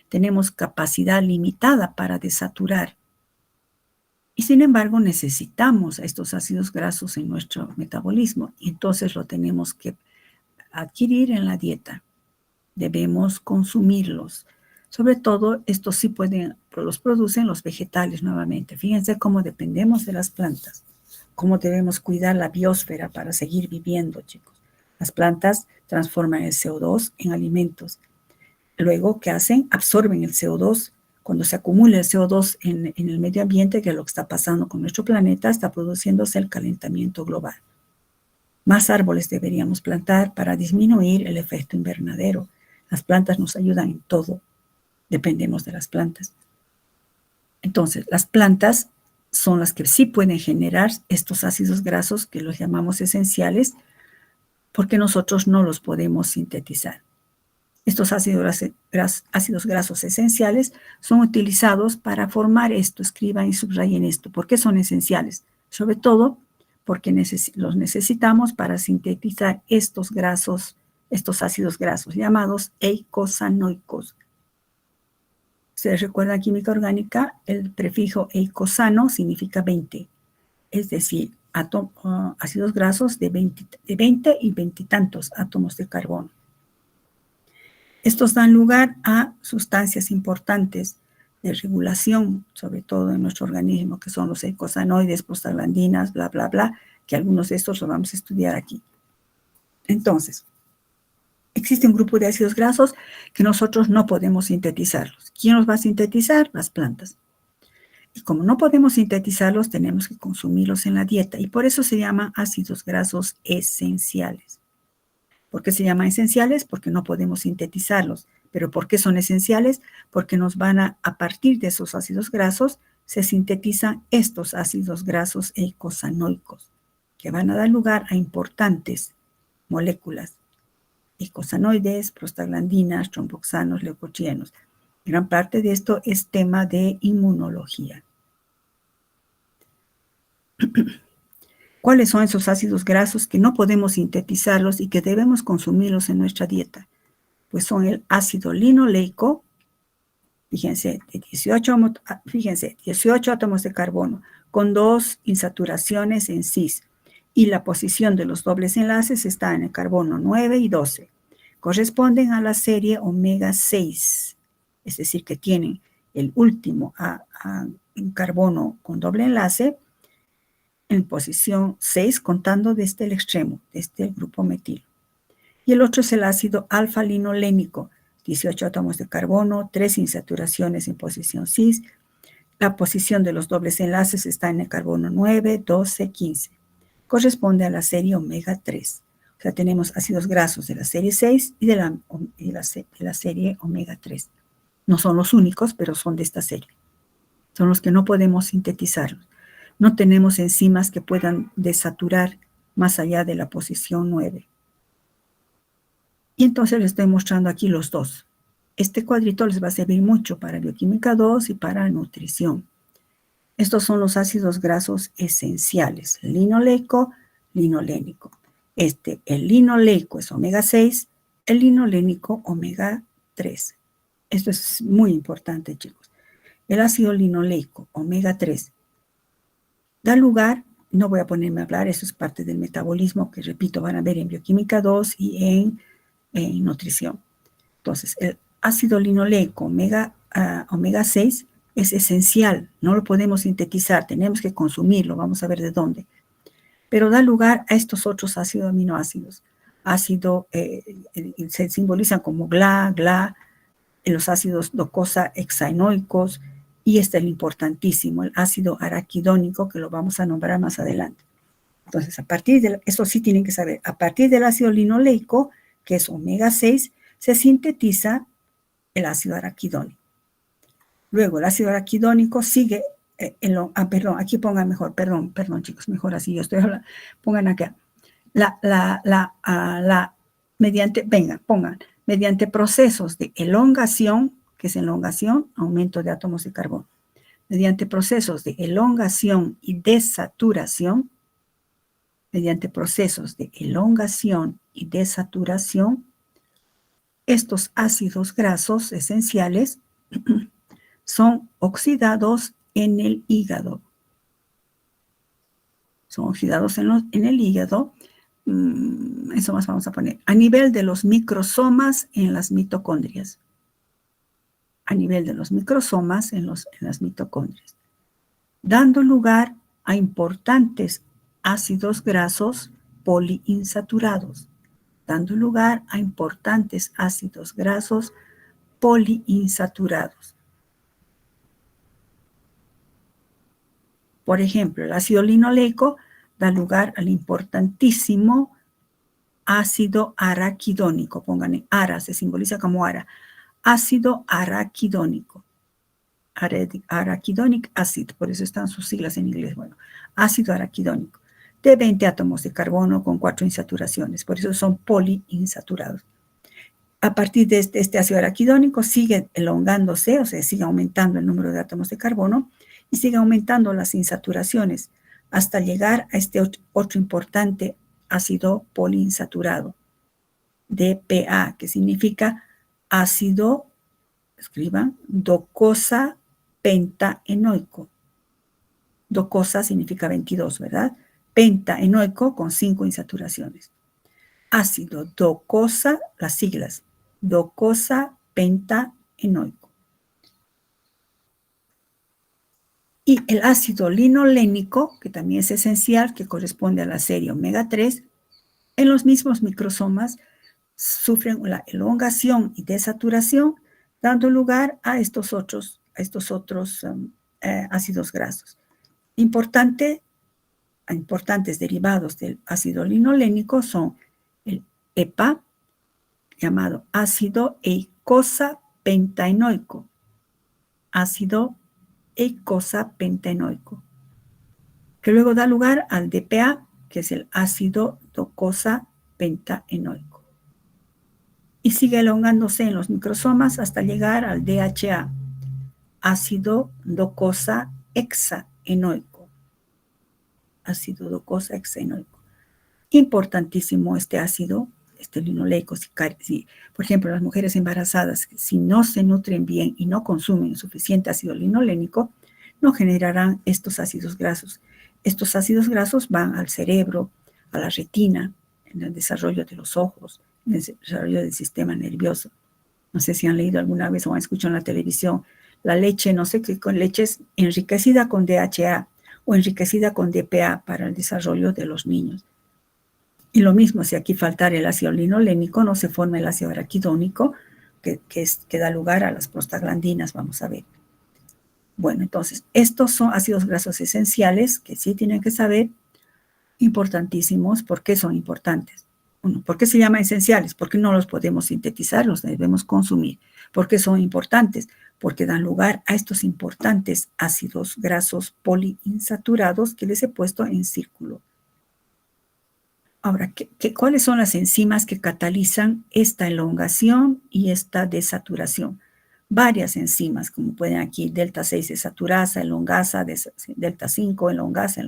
Tenemos capacidad limitada para desaturar. Y sin embargo necesitamos a estos ácidos grasos en nuestro metabolismo y entonces lo tenemos que adquirir en la dieta. Debemos consumirlos. Sobre todo, estos sí los producen los vegetales nuevamente. Fíjense cómo dependemos de las plantas, cómo debemos cuidar la biosfera para seguir viviendo, chicos. Las plantas transforman el CO2 en alimentos. Luego, ¿qué hacen? Absorben el CO2. Cuando se acumula el CO2 en el medio ambiente, que es lo que está pasando con nuestro planeta, está produciéndose el calentamiento global. Más árboles deberíamos plantar para disminuir el efecto invernadero. Las plantas nos ayudan en todo. Dependemos de las plantas. Entonces, las plantas son las que sí pueden generar estos ácidos grasos que los llamamos esenciales porque nosotros no los podemos sintetizar. Estos ácidos grasos esenciales son utilizados para formar esto. Escriban y subrayen esto. ¿Por qué son esenciales? Sobre todo porque los necesitamos para sintetizar estos ácidos grasos llamados eicosanoicos. Ustedes recuerdan química orgánica, el prefijo eicosano significa 20, es decir, ácidos grasos de 20 y 20 y tantos átomos de carbono. Estos dan lugar a sustancias importantes de regulación, sobre todo en nuestro organismo, que son los eicosanoides, prostaglandinas, bla, bla, bla, que algunos de estos los vamos a estudiar aquí. Entonces, existe un grupo de ácidos grasos que nosotros no podemos sintetizarlos. ¿Quién los va a sintetizar? Las plantas. Y como no podemos sintetizarlos, tenemos que consumirlos en la dieta. Y por eso se llaman ácidos grasos esenciales. ¿Por qué se llaman esenciales? Porque no podemos sintetizarlos. ¿Pero por qué son esenciales? Porque nos van a partir de esos ácidos grasos, se sintetizan estos ácidos grasos eicosanoicos, que van a dar lugar a importantes moléculas. Eicosanoides, prostaglandinas, tromboxanos, leucotrienos. Gran parte de esto es tema de inmunología. ¿Cuáles son esos ácidos grasos que no podemos sintetizarlos y que debemos consumirlos en nuestra dieta? Pues son el ácido linoleico, fíjense, 18 átomos de carbono, con 2 insaturaciones en cis, y la posición de los dobles enlaces está en el carbono 9 y 12. Corresponden a la serie omega 6, es decir, que tienen el último en carbono con doble enlace en posición 6, contando desde el extremo, desde el grupo metilo. Y el otro es el ácido alfa-linolénico, 18 átomos de carbono, 3 insaturaciones en posición cis. La posición de los dobles enlaces está en el carbono 9, 12, 15. Corresponde a la serie omega 3. O sea, tenemos ácidos grasos de la serie 6 y de la serie omega 3. No son los únicos, pero son de esta serie. Son los que no podemos sintetizarlos. No tenemos enzimas que puedan desaturar más allá de la posición 9. Y entonces les estoy mostrando aquí los dos. Este cuadrito les va a servir mucho para bioquímica 2 y para nutrición. Estos son los ácidos grasos esenciales, linoleico, linolénico. El linoleico es omega 6, el linolénico omega 3. Esto es muy importante, chicos. El ácido linoleico, omega 3, da lugar, no voy a ponerme a hablar, eso es parte del metabolismo que, repito, van a ver en bioquímica 2 y en nutrición. Entonces, el ácido linoleico omega 6 es esencial, no lo podemos sintetizar, tenemos que consumirlo, vamos a ver de dónde. Pero da lugar a estos otros ácidos aminoácidos. Se simbolizan como GLA, los ácidos docosa hexaenoicos, y este es el importantísimo, el ácido araquidónico, que lo vamos a nombrar más adelante. Entonces, eso sí tienen que saber, a partir del ácido linoleico, que es omega 6, se sintetiza el ácido araquidónico. Luego, el ácido araquidónico sigue, aquí pongan mejor, perdón chicos, mejor así, yo estoy hablando, pongan acá. Mediante procesos de elongación, que es elongación, aumento de átomos de carbono. Mediante procesos de elongación y desaturación, estos ácidos grasos esenciales son oxidados en el hígado. Eso más vamos a poner, a nivel de los microsomas en las mitocondrias. Dando lugar a importantes ácidos grasos poliinsaturados. Por ejemplo, el ácido linoleico da lugar al importantísimo ácido araquidónico. Pongan ARA, se simboliza como ARA. Ácido araquidónico. Arachidonic acid, por eso están sus siglas en inglés. Bueno, ácido araquidónico. De 20 átomos de carbono con 4 insaturaciones. Por eso son poliinsaturados. A partir de este ácido araquidónico sigue elongándose, o sea, sigue aumentando el número de átomos de carbono y sigue aumentando las insaturaciones hasta llegar a este otro importante ácido poliinsaturado, DPA, que significa ácido, escriban, docosa pentaenoico. Docosa significa 22, ¿verdad? Pentaenoico con 5 insaturaciones. Ácido docosa, las siglas, docosa pentaenoico. Y el ácido linolénico, que también es esencial, que corresponde a la serie omega 3, en los mismos microsomas sufren la elongación y desaturación, dando lugar a estos otros ácidos grasos. Importantes derivados del ácido linolénico son el EPA, llamado ácido eicosapentaenoico. Ácido eicosapentaenoico. Que luego da lugar al DPA, que es el ácido docosapentaenoico. Y sigue elongándose en los microsomas hasta llegar al DHA, ácido docosahexaenoico. Ácido docosahexaenoico. Importantísimo este ácido, este linoleico. Si, por ejemplo, las mujeres embarazadas, si no se nutren bien y no consumen suficiente ácido linolénico, no generarán estos ácidos grasos. Estos ácidos grasos van al cerebro, a la retina, en el desarrollo de los ojos, en el desarrollo del sistema nervioso. No sé si han leído alguna vez o han escuchado en la televisión la leche, no sé qué, con leche es enriquecida con DHA o enriquecida con DPA para el desarrollo de los niños. Y lo mismo, si aquí faltara el ácido linolénico, no se forma el ácido araquidónico, que da lugar a las prostaglandinas, vamos a ver. Bueno, entonces, estos son ácidos grasos esenciales que sí tienen que saber, importantísimos. ¿Por qué son importantes? Bueno, ¿por qué se llaman esenciales? Porque no los podemos sintetizar, los debemos consumir. ¿Por qué son importantes? Porque dan lugar a estos importantes ácidos grasos poliinsaturados que les he puesto en círculo. Ahora, ¿cuáles son las enzimas que catalizan esta elongación y esta desaturación? Varias enzimas, como pueden aquí, delta 6 desaturasa, elongasa, delta 5, elongasa,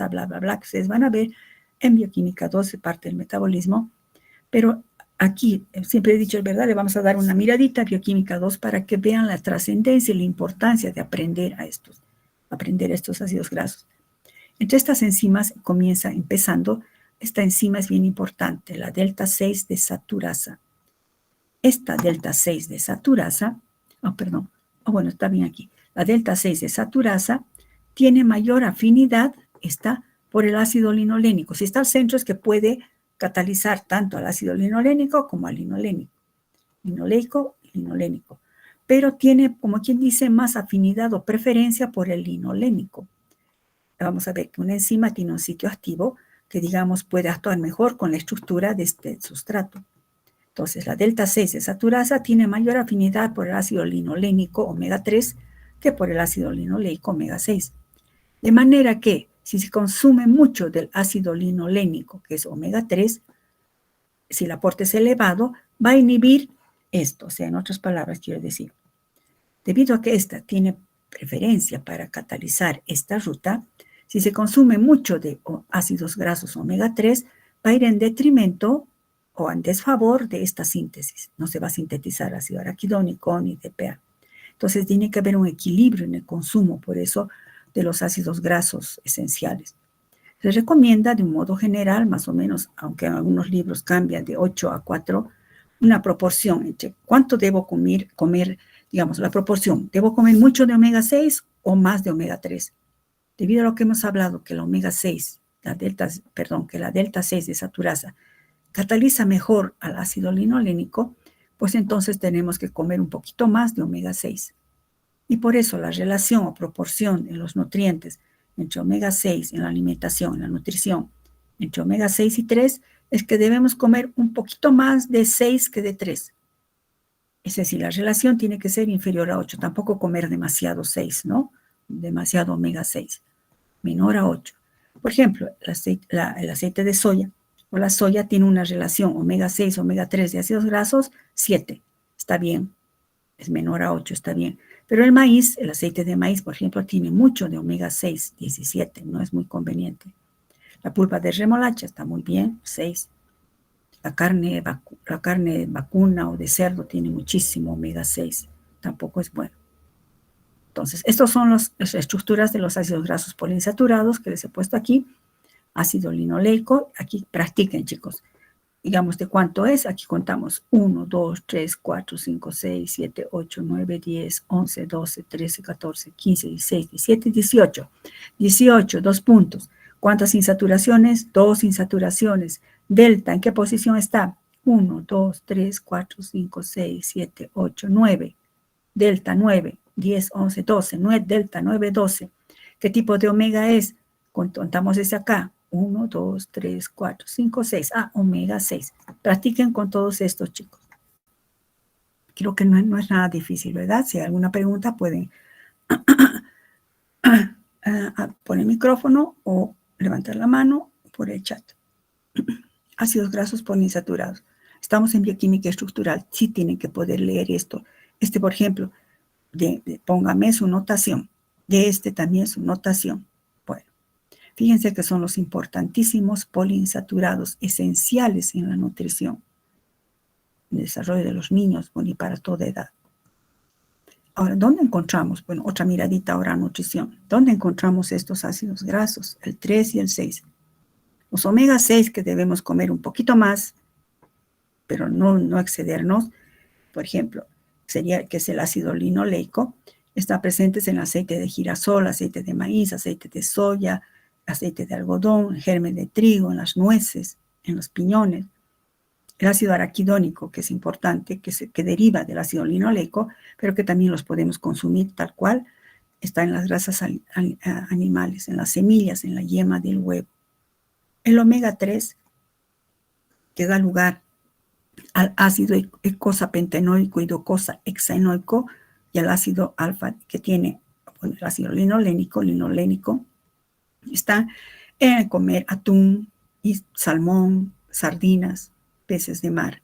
bla, bla, bla, que ustedes van a ver en bioquímica 12, parte del metabolismo. Pero aquí, siempre he dicho, ¿verdad? Le vamos a dar una miradita a bioquímica 2 para que vean la trascendencia y la importancia de aprender estos ácidos grasos. Entre estas enzimas empezando, esta enzima es bien importante, la delta 6 desaturasa. Esta delta 6 desaturasa, bueno, está bien aquí. La delta 6 desaturasa tiene mayor afinidad, está por el ácido linolénico. Si está al centro es que puede catalizar tanto al ácido linolénico como al linolénico. Linoleico. Pero tiene, como quien dice, más afinidad o preferencia por el linolénico. Vamos a ver que una enzima tiene un sitio activo que, digamos, puede actuar mejor con la estructura de este sustrato. Entonces, la delta 6 desaturasa tiene mayor afinidad por el ácido linolénico omega 3 que por el ácido linoleico omega 6. De manera que, si se consume mucho del ácido linolénico, que es omega 3, si el aporte es elevado, va a inhibir esto. O sea, en otras palabras, quiero decir, debido a que esta tiene preferencia para catalizar esta ruta, si se consume mucho de ácidos grasos omega 3, va a ir en detrimento o en desfavor de esta síntesis. No se va a sintetizar ácido araquidónico ni DPA. Entonces, tiene que haber un equilibrio en el consumo, por eso, de los ácidos grasos esenciales. Se recomienda de un modo general, más o menos, aunque en algunos libros cambian de 8 a 4, una proporción entre cuánto debo comer, digamos, la proporción. ¿Debo comer mucho de omega 6 o más de omega 3? Debido a lo que hemos hablado, que la omega 6, que la delta 6 desaturasa cataliza mejor al ácido linolénico, pues entonces tenemos que comer un poquito más de omega 6. Y por eso la relación o proporción en los nutrientes entre omega 6 en la alimentación, en la nutrición, entre omega 6 y 3, es que debemos comer un poquito más de 6 que de 3. Es decir, la relación tiene que ser inferior a 8. Tampoco comer demasiado 6, ¿no? Demasiado omega 6. Menor a 8. Por ejemplo, el aceite de soya o la soya tiene una relación omega 6, omega 3 de ácidos grasos, 7. Está bien. Es menor a 8, está bien. Pero el maíz, el aceite de maíz, por ejemplo, tiene mucho de omega 6, 17. No es muy conveniente. La pulpa de remolacha está muy bien, 6. La carne vacuna o de cerdo tiene muchísimo omega 6. Tampoco es bueno. Entonces, estas son las estructuras de los ácidos grasos poliinsaturados que les he puesto aquí. Ácido linoleico. Aquí practiquen, chicos. Digamos de cuánto es. Aquí contamos 1, 2, 3, 4, 5, 6, 7, 8, 9, 10, 11, 12, 13, 14, 15, 16, 17, 18. 18, 2 puntos. ¿Cuántas insaturaciones? 2 insaturaciones. Delta, ¿en qué posición está? 1, 2, 3, 4, 5, 6, 7, 8, 9. Delta, 9, 10, 11, 12. Delta, 9, 12. ¿Qué tipo de omega es? Contamos desde acá. 1, 2, 3, 4, 5, 6. Ah, omega 6. Practiquen con todos estos, chicos. Creo que no es nada difícil, ¿verdad? Si hay alguna pregunta, pueden poner el micrófono o levantar la mano por el chat. Ácidos grasos poliinsaturados. Estamos en bioquímica estructural. Sí tienen que poder leer esto. Por ejemplo, póngame su notación. De también su notación. Bueno, fíjense que son los importantísimos poliinsaturados esenciales en la nutrición, en el desarrollo de los niños, bueno, y para toda edad. Ahora, ¿dónde encontramos? Bueno, otra miradita ahora a nutrición. ¿Dónde encontramos estos ácidos grasos? El 3 y el 6. Los omega 6 que debemos comer un poquito más, pero no excedernos. Por ejemplo, sería que es el ácido linoleico. Está presente en el aceite de girasol, aceite de maíz, aceite de soya, aceite de algodón, germen de trigo, en las nueces, en los piñones. El ácido araquidónico, que es importante, que deriva del ácido linoleico, pero que también los podemos consumir tal cual, está en las grasas animales, en las semillas, en la yema del huevo. El omega 3, que da lugar al ácido eicosapentaenoico y docosahexaenoico, y al ácido alfa, que tiene el ácido linolénico, está en comer atún, y salmón, sardinas, peces de mar.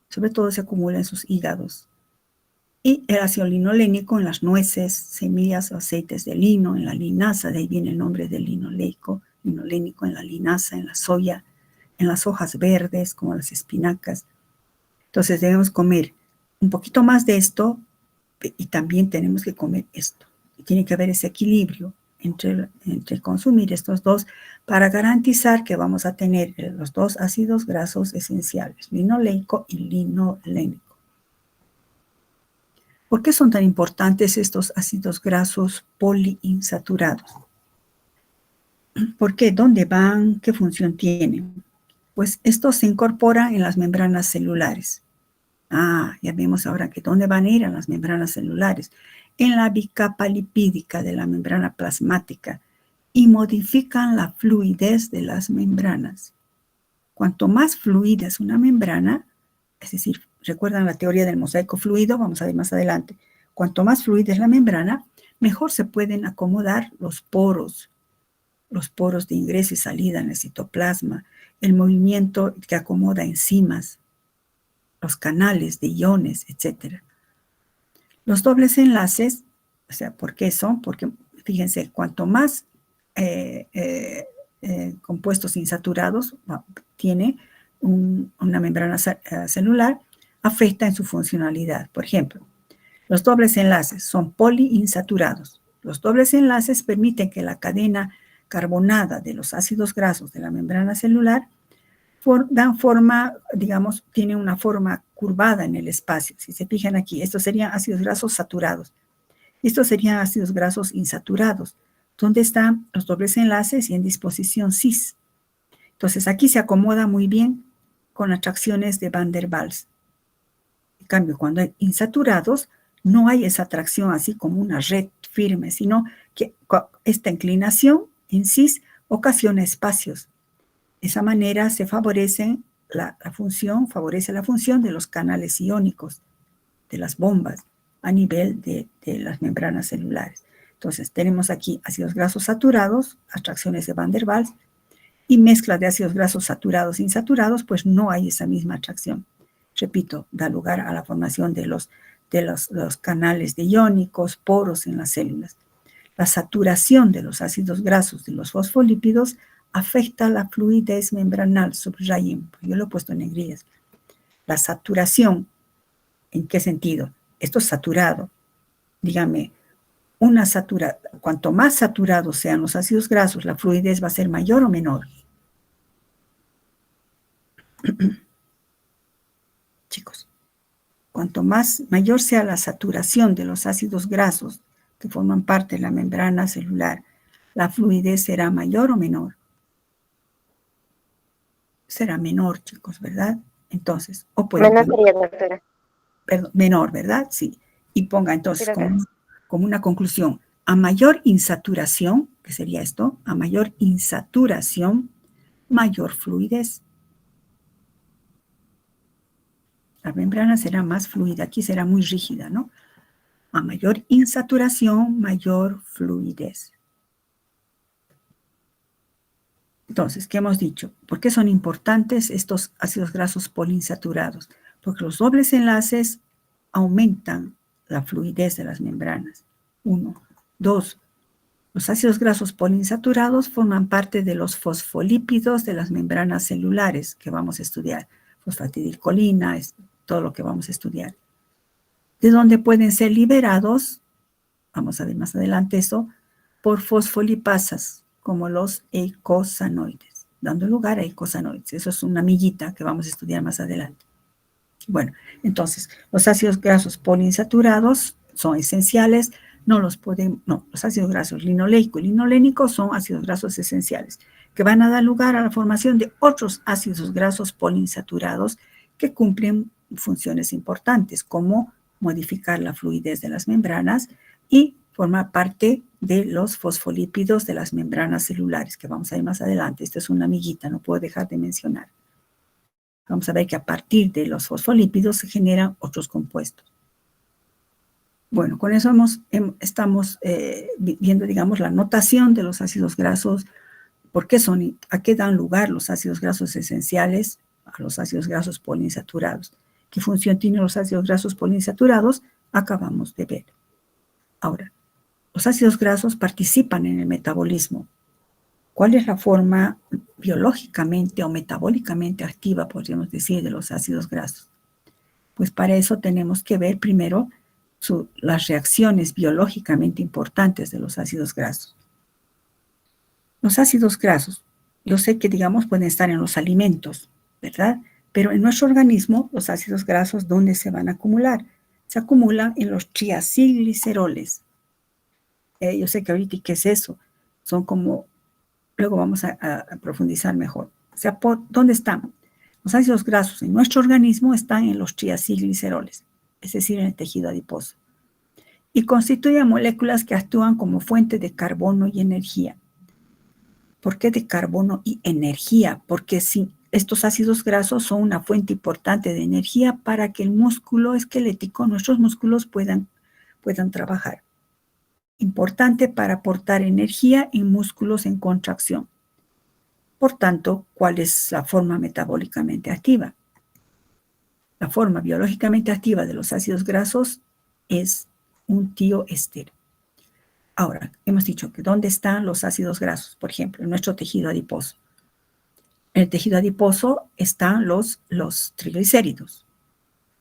Sobre todo se acumula en sus hígados. Y el ácido linolénico en las nueces, semillas o aceites de lino, en la linaza, de ahí viene el nombre del linolénico en la linaza, en la soya, en las hojas verdes como las espinacas. Entonces debemos comer un poquito más de esto y también tenemos que comer esto. Y tiene que haber ese equilibrio entre consumir estos dos para garantizar que vamos a tener los dos ácidos grasos esenciales, linoleico y linolénico. ¿Por qué son tan importantes estos ácidos grasos poliinsaturados? ¿Por qué? ¿Dónde van? ¿Qué función tienen? Pues estos se incorporan en las membranas celulares. Ya vemos ahora que ¿dónde van a ir? A las membranas celulares. En la bicapa lipídica de la membrana plasmática y modifican la fluidez de las membranas. Cuanto más fluida es una membrana, es decir, recuerdan la teoría del mosaico fluido, vamos a ver más adelante. Cuanto más fluida es la membrana, mejor se pueden acomodar los poros de ingreso y salida en el citoplasma, el movimiento que acomoda enzimas, los canales de iones, etc. Los dobles enlaces, o sea, ¿por qué son? Porque, fíjense, cuanto más compuestos insaturados tiene una membrana celular, afecta en su funcionalidad. Por ejemplo, los dobles enlaces son poliinsaturados. Los dobles enlaces permiten que la cadena carbonada de los ácidos grasos de la membrana celular dan forma, digamos, tiene una forma curvada en el espacio. Si se fijan aquí, estos serían ácidos grasos saturados. Estos serían ácidos grasos insaturados, donde están los dobles enlaces y en disposición cis. Entonces, aquí se acomoda muy bien con atracciones de Van der Waals. En cambio, cuando hay insaturados, no hay esa atracción así como una red firme, sino que esta inclinación en cis ocasiona espacios De esa manera se favorece la función de los canales iónicos, de las bombas, a nivel de las membranas celulares. Entonces, tenemos aquí ácidos grasos saturados, atracciones de Van der Waals, y mezcla de ácidos grasos saturados e insaturados, pues no hay esa misma atracción. Repito, da lugar a la formación de los canales de iónicos, poros en las células. La saturación de los ácidos grasos de los fosfolípidos afecta la fluidez membranal, subrayen, yo lo he puesto en negrillas. La saturación, ¿en qué sentido? Esto es saturado. Dígame, cuanto más saturados sean los ácidos grasos, la fluidez va a ser mayor o menor. Chicos, cuanto mayor sea la saturación de los ácidos grasos que forman parte de la membrana celular, la fluidez será mayor o menor. Será menor, chicos, ¿verdad? Entonces, o puede Menor sería, doctora. Perdón, menor, ¿verdad? Sí. Y ponga entonces Sí, como una conclusión, a mayor insaturación, que sería esto, a mayor insaturación, mayor fluidez. La membrana será más fluida, aquí será muy rígida, ¿no? A mayor insaturación, mayor fluidez. Entonces, ¿qué hemos dicho? ¿Por qué son importantes estos ácidos grasos poliinsaturados? Porque los dobles enlaces aumentan la fluidez de las membranas. 1. 2. Los ácidos grasos poliinsaturados forman parte de los fosfolípidos de las membranas celulares que vamos a estudiar. Fosfatidilcolina, es todo lo que vamos a estudiar. De donde pueden ser liberados, vamos a ver más adelante eso, por fosfolipasas, como los eicosanoides, dando lugar a eicosanoides. Eso es una miguita que vamos a estudiar más adelante. Bueno, entonces, los ácidos grasos poliinsaturados son esenciales. Los ácidos grasos linoleico y linolénico son ácidos grasos esenciales, que van a dar lugar a la formación de otros ácidos grasos poliinsaturados que cumplen funciones importantes, como modificar la fluidez de las membranas y formar parte de los fosfolípidos de las membranas celulares, que vamos a ver más adelante. Esta es una amiguita, no puedo dejar de mencionar. Vamos a ver que a partir de los fosfolípidos se generan otros compuestos. Bueno, con eso estamos viendo, digamos, la notación de los ácidos grasos, a qué dan lugar los ácidos grasos esenciales a los ácidos grasos poliinsaturados. ¿Qué función tienen los ácidos grasos poliinsaturados? Acabamos de ver. Ahora, los ácidos grasos participan en el metabolismo. ¿Cuál es la forma biológicamente o metabólicamente activa, podríamos decir, de los ácidos grasos? Pues para eso tenemos que ver primero las reacciones biológicamente importantes de los ácidos grasos. Los ácidos grasos, yo sé que, digamos, pueden estar en los alimentos, ¿verdad? Pero en nuestro organismo, los ácidos grasos, ¿dónde se van a acumular? Se acumulan en los triacilgliceroles. Yo sé que ahorita, ¿qué es eso? Son como, luego vamos a profundizar mejor. O sea, ¿dónde están? Los ácidos grasos en nuestro organismo están en los triacilgliceroles, es decir, en el tejido adiposo. Y constituyen moléculas que actúan como fuente de carbono y energía. ¿Por qué de carbono y energía? Porque estos ácidos grasos son una fuente importante de energía para que el músculo esquelético, nuestros músculos, puedan trabajar. Importante para aportar energía en músculos en contracción. Por tanto, ¿cuál es la forma metabólicamente activa? La forma biológicamente activa de los ácidos grasos es un tioéster. Ahora, hemos dicho que ¿dónde están los ácidos grasos? Por ejemplo, en nuestro tejido adiposo. En el tejido adiposo están los triglicéridos.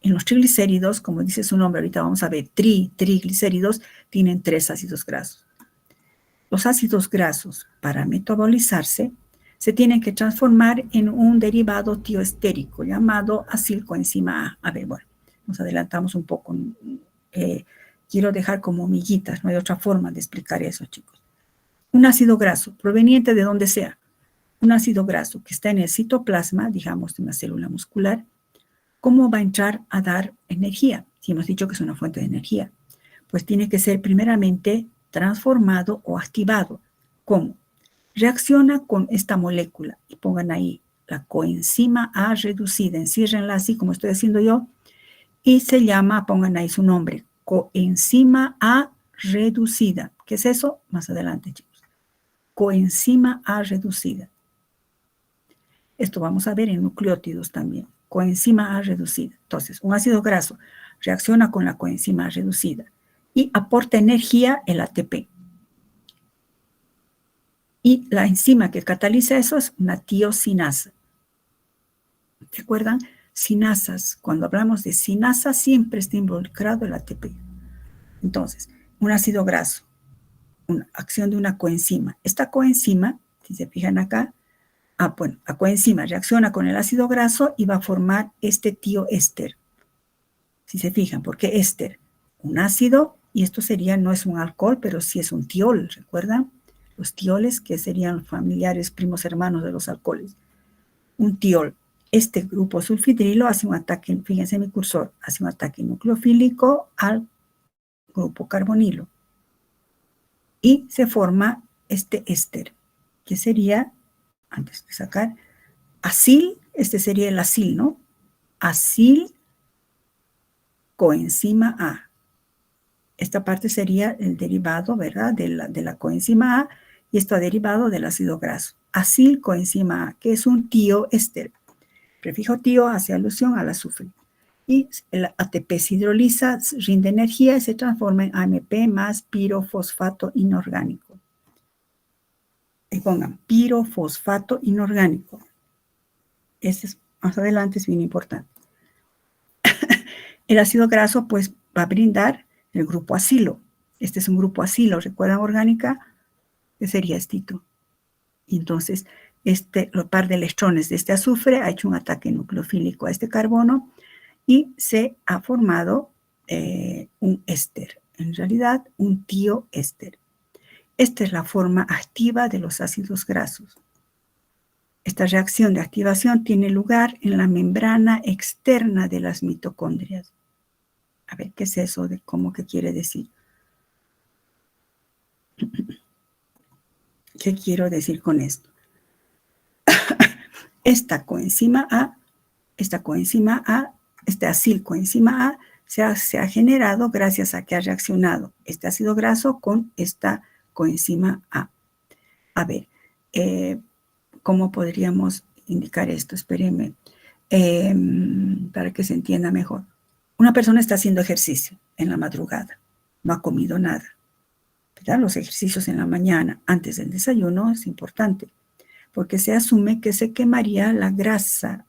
En los triglicéridos, como dice su nombre, ahorita vamos a ver, triglicéridos tienen 3 ácidos grasos. Los ácidos grasos, para metabolizarse, se tienen que transformar en un derivado tioestérico llamado acilcoenzima A. A ver, bueno, nos adelantamos un poco. Quiero dejar como miguitas, no hay otra forma de explicar eso, chicos. Un ácido graso, proveniente de donde sea, un ácido graso que está en el citoplasma, digamos, de una célula muscular, ¿cómo va a entrar a dar energía? Si hemos dicho que es una fuente de energía, pues tiene que ser primeramente transformado o activado. ¿Cómo? reacciona con esta molécula. Y pongan ahí la coenzima A reducida. Enciérrenla así como estoy haciendo yo. Y se llama, pongan ahí su nombre, coenzima A reducida. ¿Qué es eso? Más adelante, chicos. Coenzima A reducida. Esto vamos a ver en nucleótidos también. Coenzima A reducida. Entonces, un ácido graso reacciona con la coenzima A reducida y aporta energía, el ATP. Y la enzima que cataliza eso es una tiosinasa. ¿Se acuerdan? Sinasas. Cuando hablamos de sinasa, siempre está involucrado el ATP. Entonces, un ácido graso, una acción de una coenzima. Esta coenzima, si se fijan acá, la coenzima reacciona con el ácido graso y va a formar este tioéster. Si se fijan, porque éster, un ácido, y esto sería, no es un alcohol, pero sí es un tiol, ¿recuerdan? Los tioles que serían familiares, primos hermanos de los alcoholes. Un tiol. Este grupo sulfidrilo hace un ataque, fíjense en mi cursor, hace un ataque nucleofílico al grupo carbonilo. Y se forma este éster, que sería, antes de sacar, acil, este sería el acil, ¿no? Acil coenzima A. Esta parte sería el derivado, ¿verdad? De la coenzima A, y esto derivado del ácido graso. Acil coenzima A, que es un tioéster. Prefijo tio hace alusión al azufre. Y el ATP se hidroliza, rinde energía y se transforma en AMP más pirofosfato inorgánico. Y pongan pirofosfato inorgánico. Este es, más adelante es bien importante. El ácido graso pues va a brindar el grupo acilo. Este es un grupo acilo, ¿recuerdan orgánica? Que sería estito. Y entonces, el par de electrones de este azufre ha hecho un ataque nucleofílico a este carbono y se ha formado un éster. En realidad, un tioéster. Esta es la forma activa de los ácidos grasos. Esta reacción de activación tiene lugar en la membrana externa de las mitocondrias. A ver, ¿qué es eso? De cómo que quiere decir. ¿Qué quiero decir con esto? Esta coenzima A, este acilcoenzima A, se ha generado gracias a que ha reaccionado este ácido graso con esta coenzima A. A ver, ¿cómo podríamos indicar esto? Espérenme, para que se entienda mejor. Una persona está haciendo ejercicio en la madrugada, no ha comido nada, ¿verdad? Los ejercicios en la mañana, antes del desayuno, es importante, porque se asume que se quemaría la grasa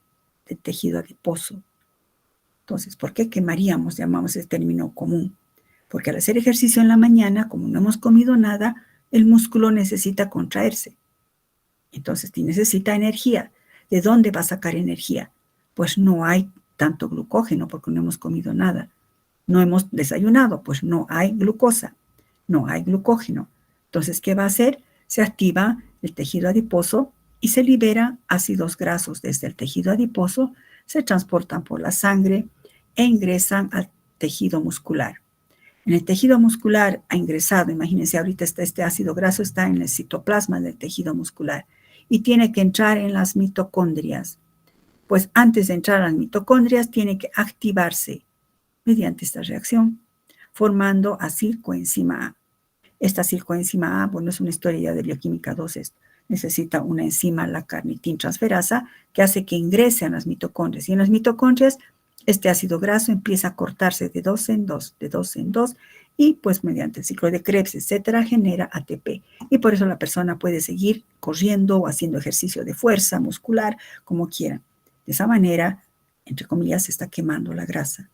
del tejido adiposo. Entonces, ¿por qué quemaríamos? Llamamos ese término común. Porque al hacer ejercicio en la mañana, como no hemos comido nada, el músculo necesita contraerse. Entonces, necesita energía. ¿De dónde va a sacar energía? Pues no hay tanto glucógeno porque no hemos comido nada. No hemos desayunado, pues no hay glucosa, no hay glucógeno. Entonces, ¿qué va a hacer? Se activa el tejido adiposo y se liberan ácidos grasos desde el tejido adiposo, se transportan por la sangre e ingresan al tejido muscular. En el tejido muscular ha ingresado, imagínense ahorita este ácido graso está en el citoplasma del tejido muscular y tiene que entrar en las mitocondrias. Pues antes de entrar a las mitocondrias tiene que activarse mediante esta reacción, formando acilcoenzima A. Esta acilcoenzima A, bueno, es una historia ya de bioquímica 2 esto. Necesita una enzima, la carnitintransferasa, que hace que ingrese a las mitocondrias. Y en las mitocondrias, este ácido graso empieza a cortarse de 2 en 2, de 2 en 2, y pues mediante el ciclo de Krebs, etcétera, genera ATP. Y por eso la persona puede seguir corriendo o haciendo ejercicio de fuerza muscular, como quieran. De esa manera, entre comillas, se está quemando la grasa,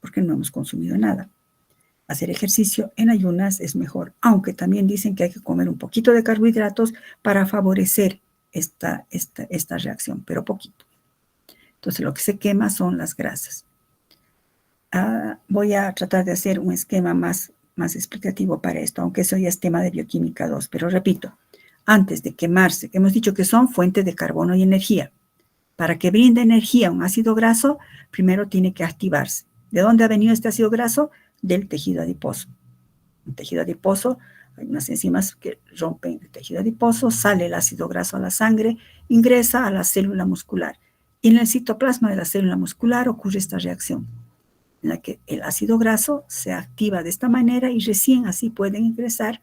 porque no hemos consumido nada. Hacer ejercicio en ayunas es mejor, aunque también dicen que hay que comer un poquito de carbohidratos para favorecer esta reacción, pero poquito. Entonces, lo que se quema son las grasas. Voy a tratar de hacer un esquema más explicativo para esto, aunque eso ya es tema de bioquímica 2, pero repito, antes de quemarse, hemos dicho que son fuentes de carbono y energía. Para que brinde energía a un ácido graso, primero tiene que activarse. ¿De dónde ha venido este ácido graso? Del tejido adiposo. El tejido adiposo Hay unas enzimas que rompen el tejido adiposo, sale el ácido graso a la sangre, ingresa a la célula muscular. Y en el citoplasma de la célula muscular ocurre esta reacción, en la que el ácido graso se activa de esta manera y recién así pueden ingresar,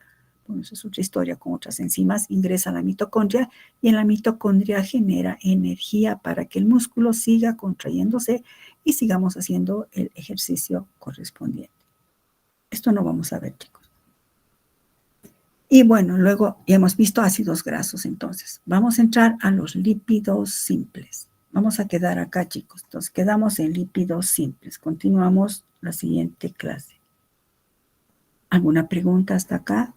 bueno, eso es otra historia con otras enzimas, ingresa a la mitocondria y en la mitocondria genera energía para que el músculo siga contrayéndose y sigamos haciendo el ejercicio correspondiente. Esto no vamos a ver, chicos. Y bueno, luego ya hemos visto ácidos grasos, entonces vamos a entrar a los lípidos simples. Vamos a quedar acá, chicos. Entonces, quedamos en lípidos simples. Continuamos la siguiente clase. ¿Alguna pregunta hasta acá?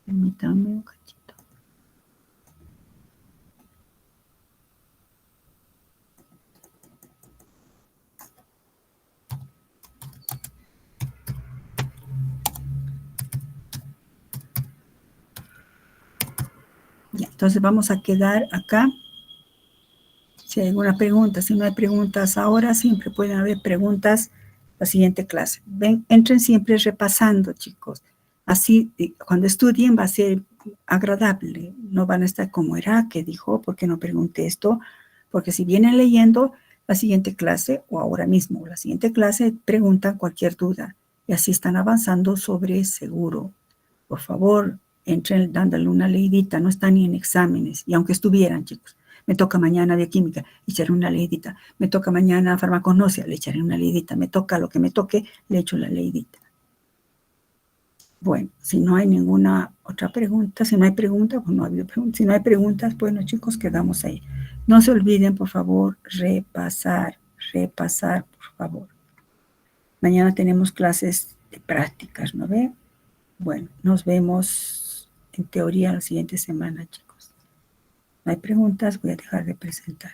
Permítanme un cachito. Ya, entonces vamos a quedar acá. Si hay alguna pregunta, si no hay preguntas ahora, siempre pueden haber preguntas la siguiente clase. Ven, entren siempre repasando, chicos. Así, cuando estudien va a ser agradable. No van a estar como era, que dijo, ¿por qué no pregunté esto? Porque si vienen leyendo la siguiente clase o ahora mismo, la siguiente clase, preguntan cualquier duda. Y así están avanzando sobre seguro. Por favor, entren dándole una leidita. No están ni en exámenes. Y aunque estuvieran, chicos. Me toca mañana bioquímica, le echaré una leidita. Me toca mañana farmacognosia, le echaré una leidita. Me toca lo que me toque, le echo la leidita. Bueno, si no hay ninguna otra pregunta, si no hay preguntas, pues no ha habido preguntas. Si no hay preguntas, bueno, chicos, quedamos ahí. No se olviden, por favor, repasar, por favor. Mañana tenemos clases de prácticas, ¿no ve? Bueno, nos vemos en teoría la siguiente semana, chicos. No hay preguntas, voy a dejar de presentar.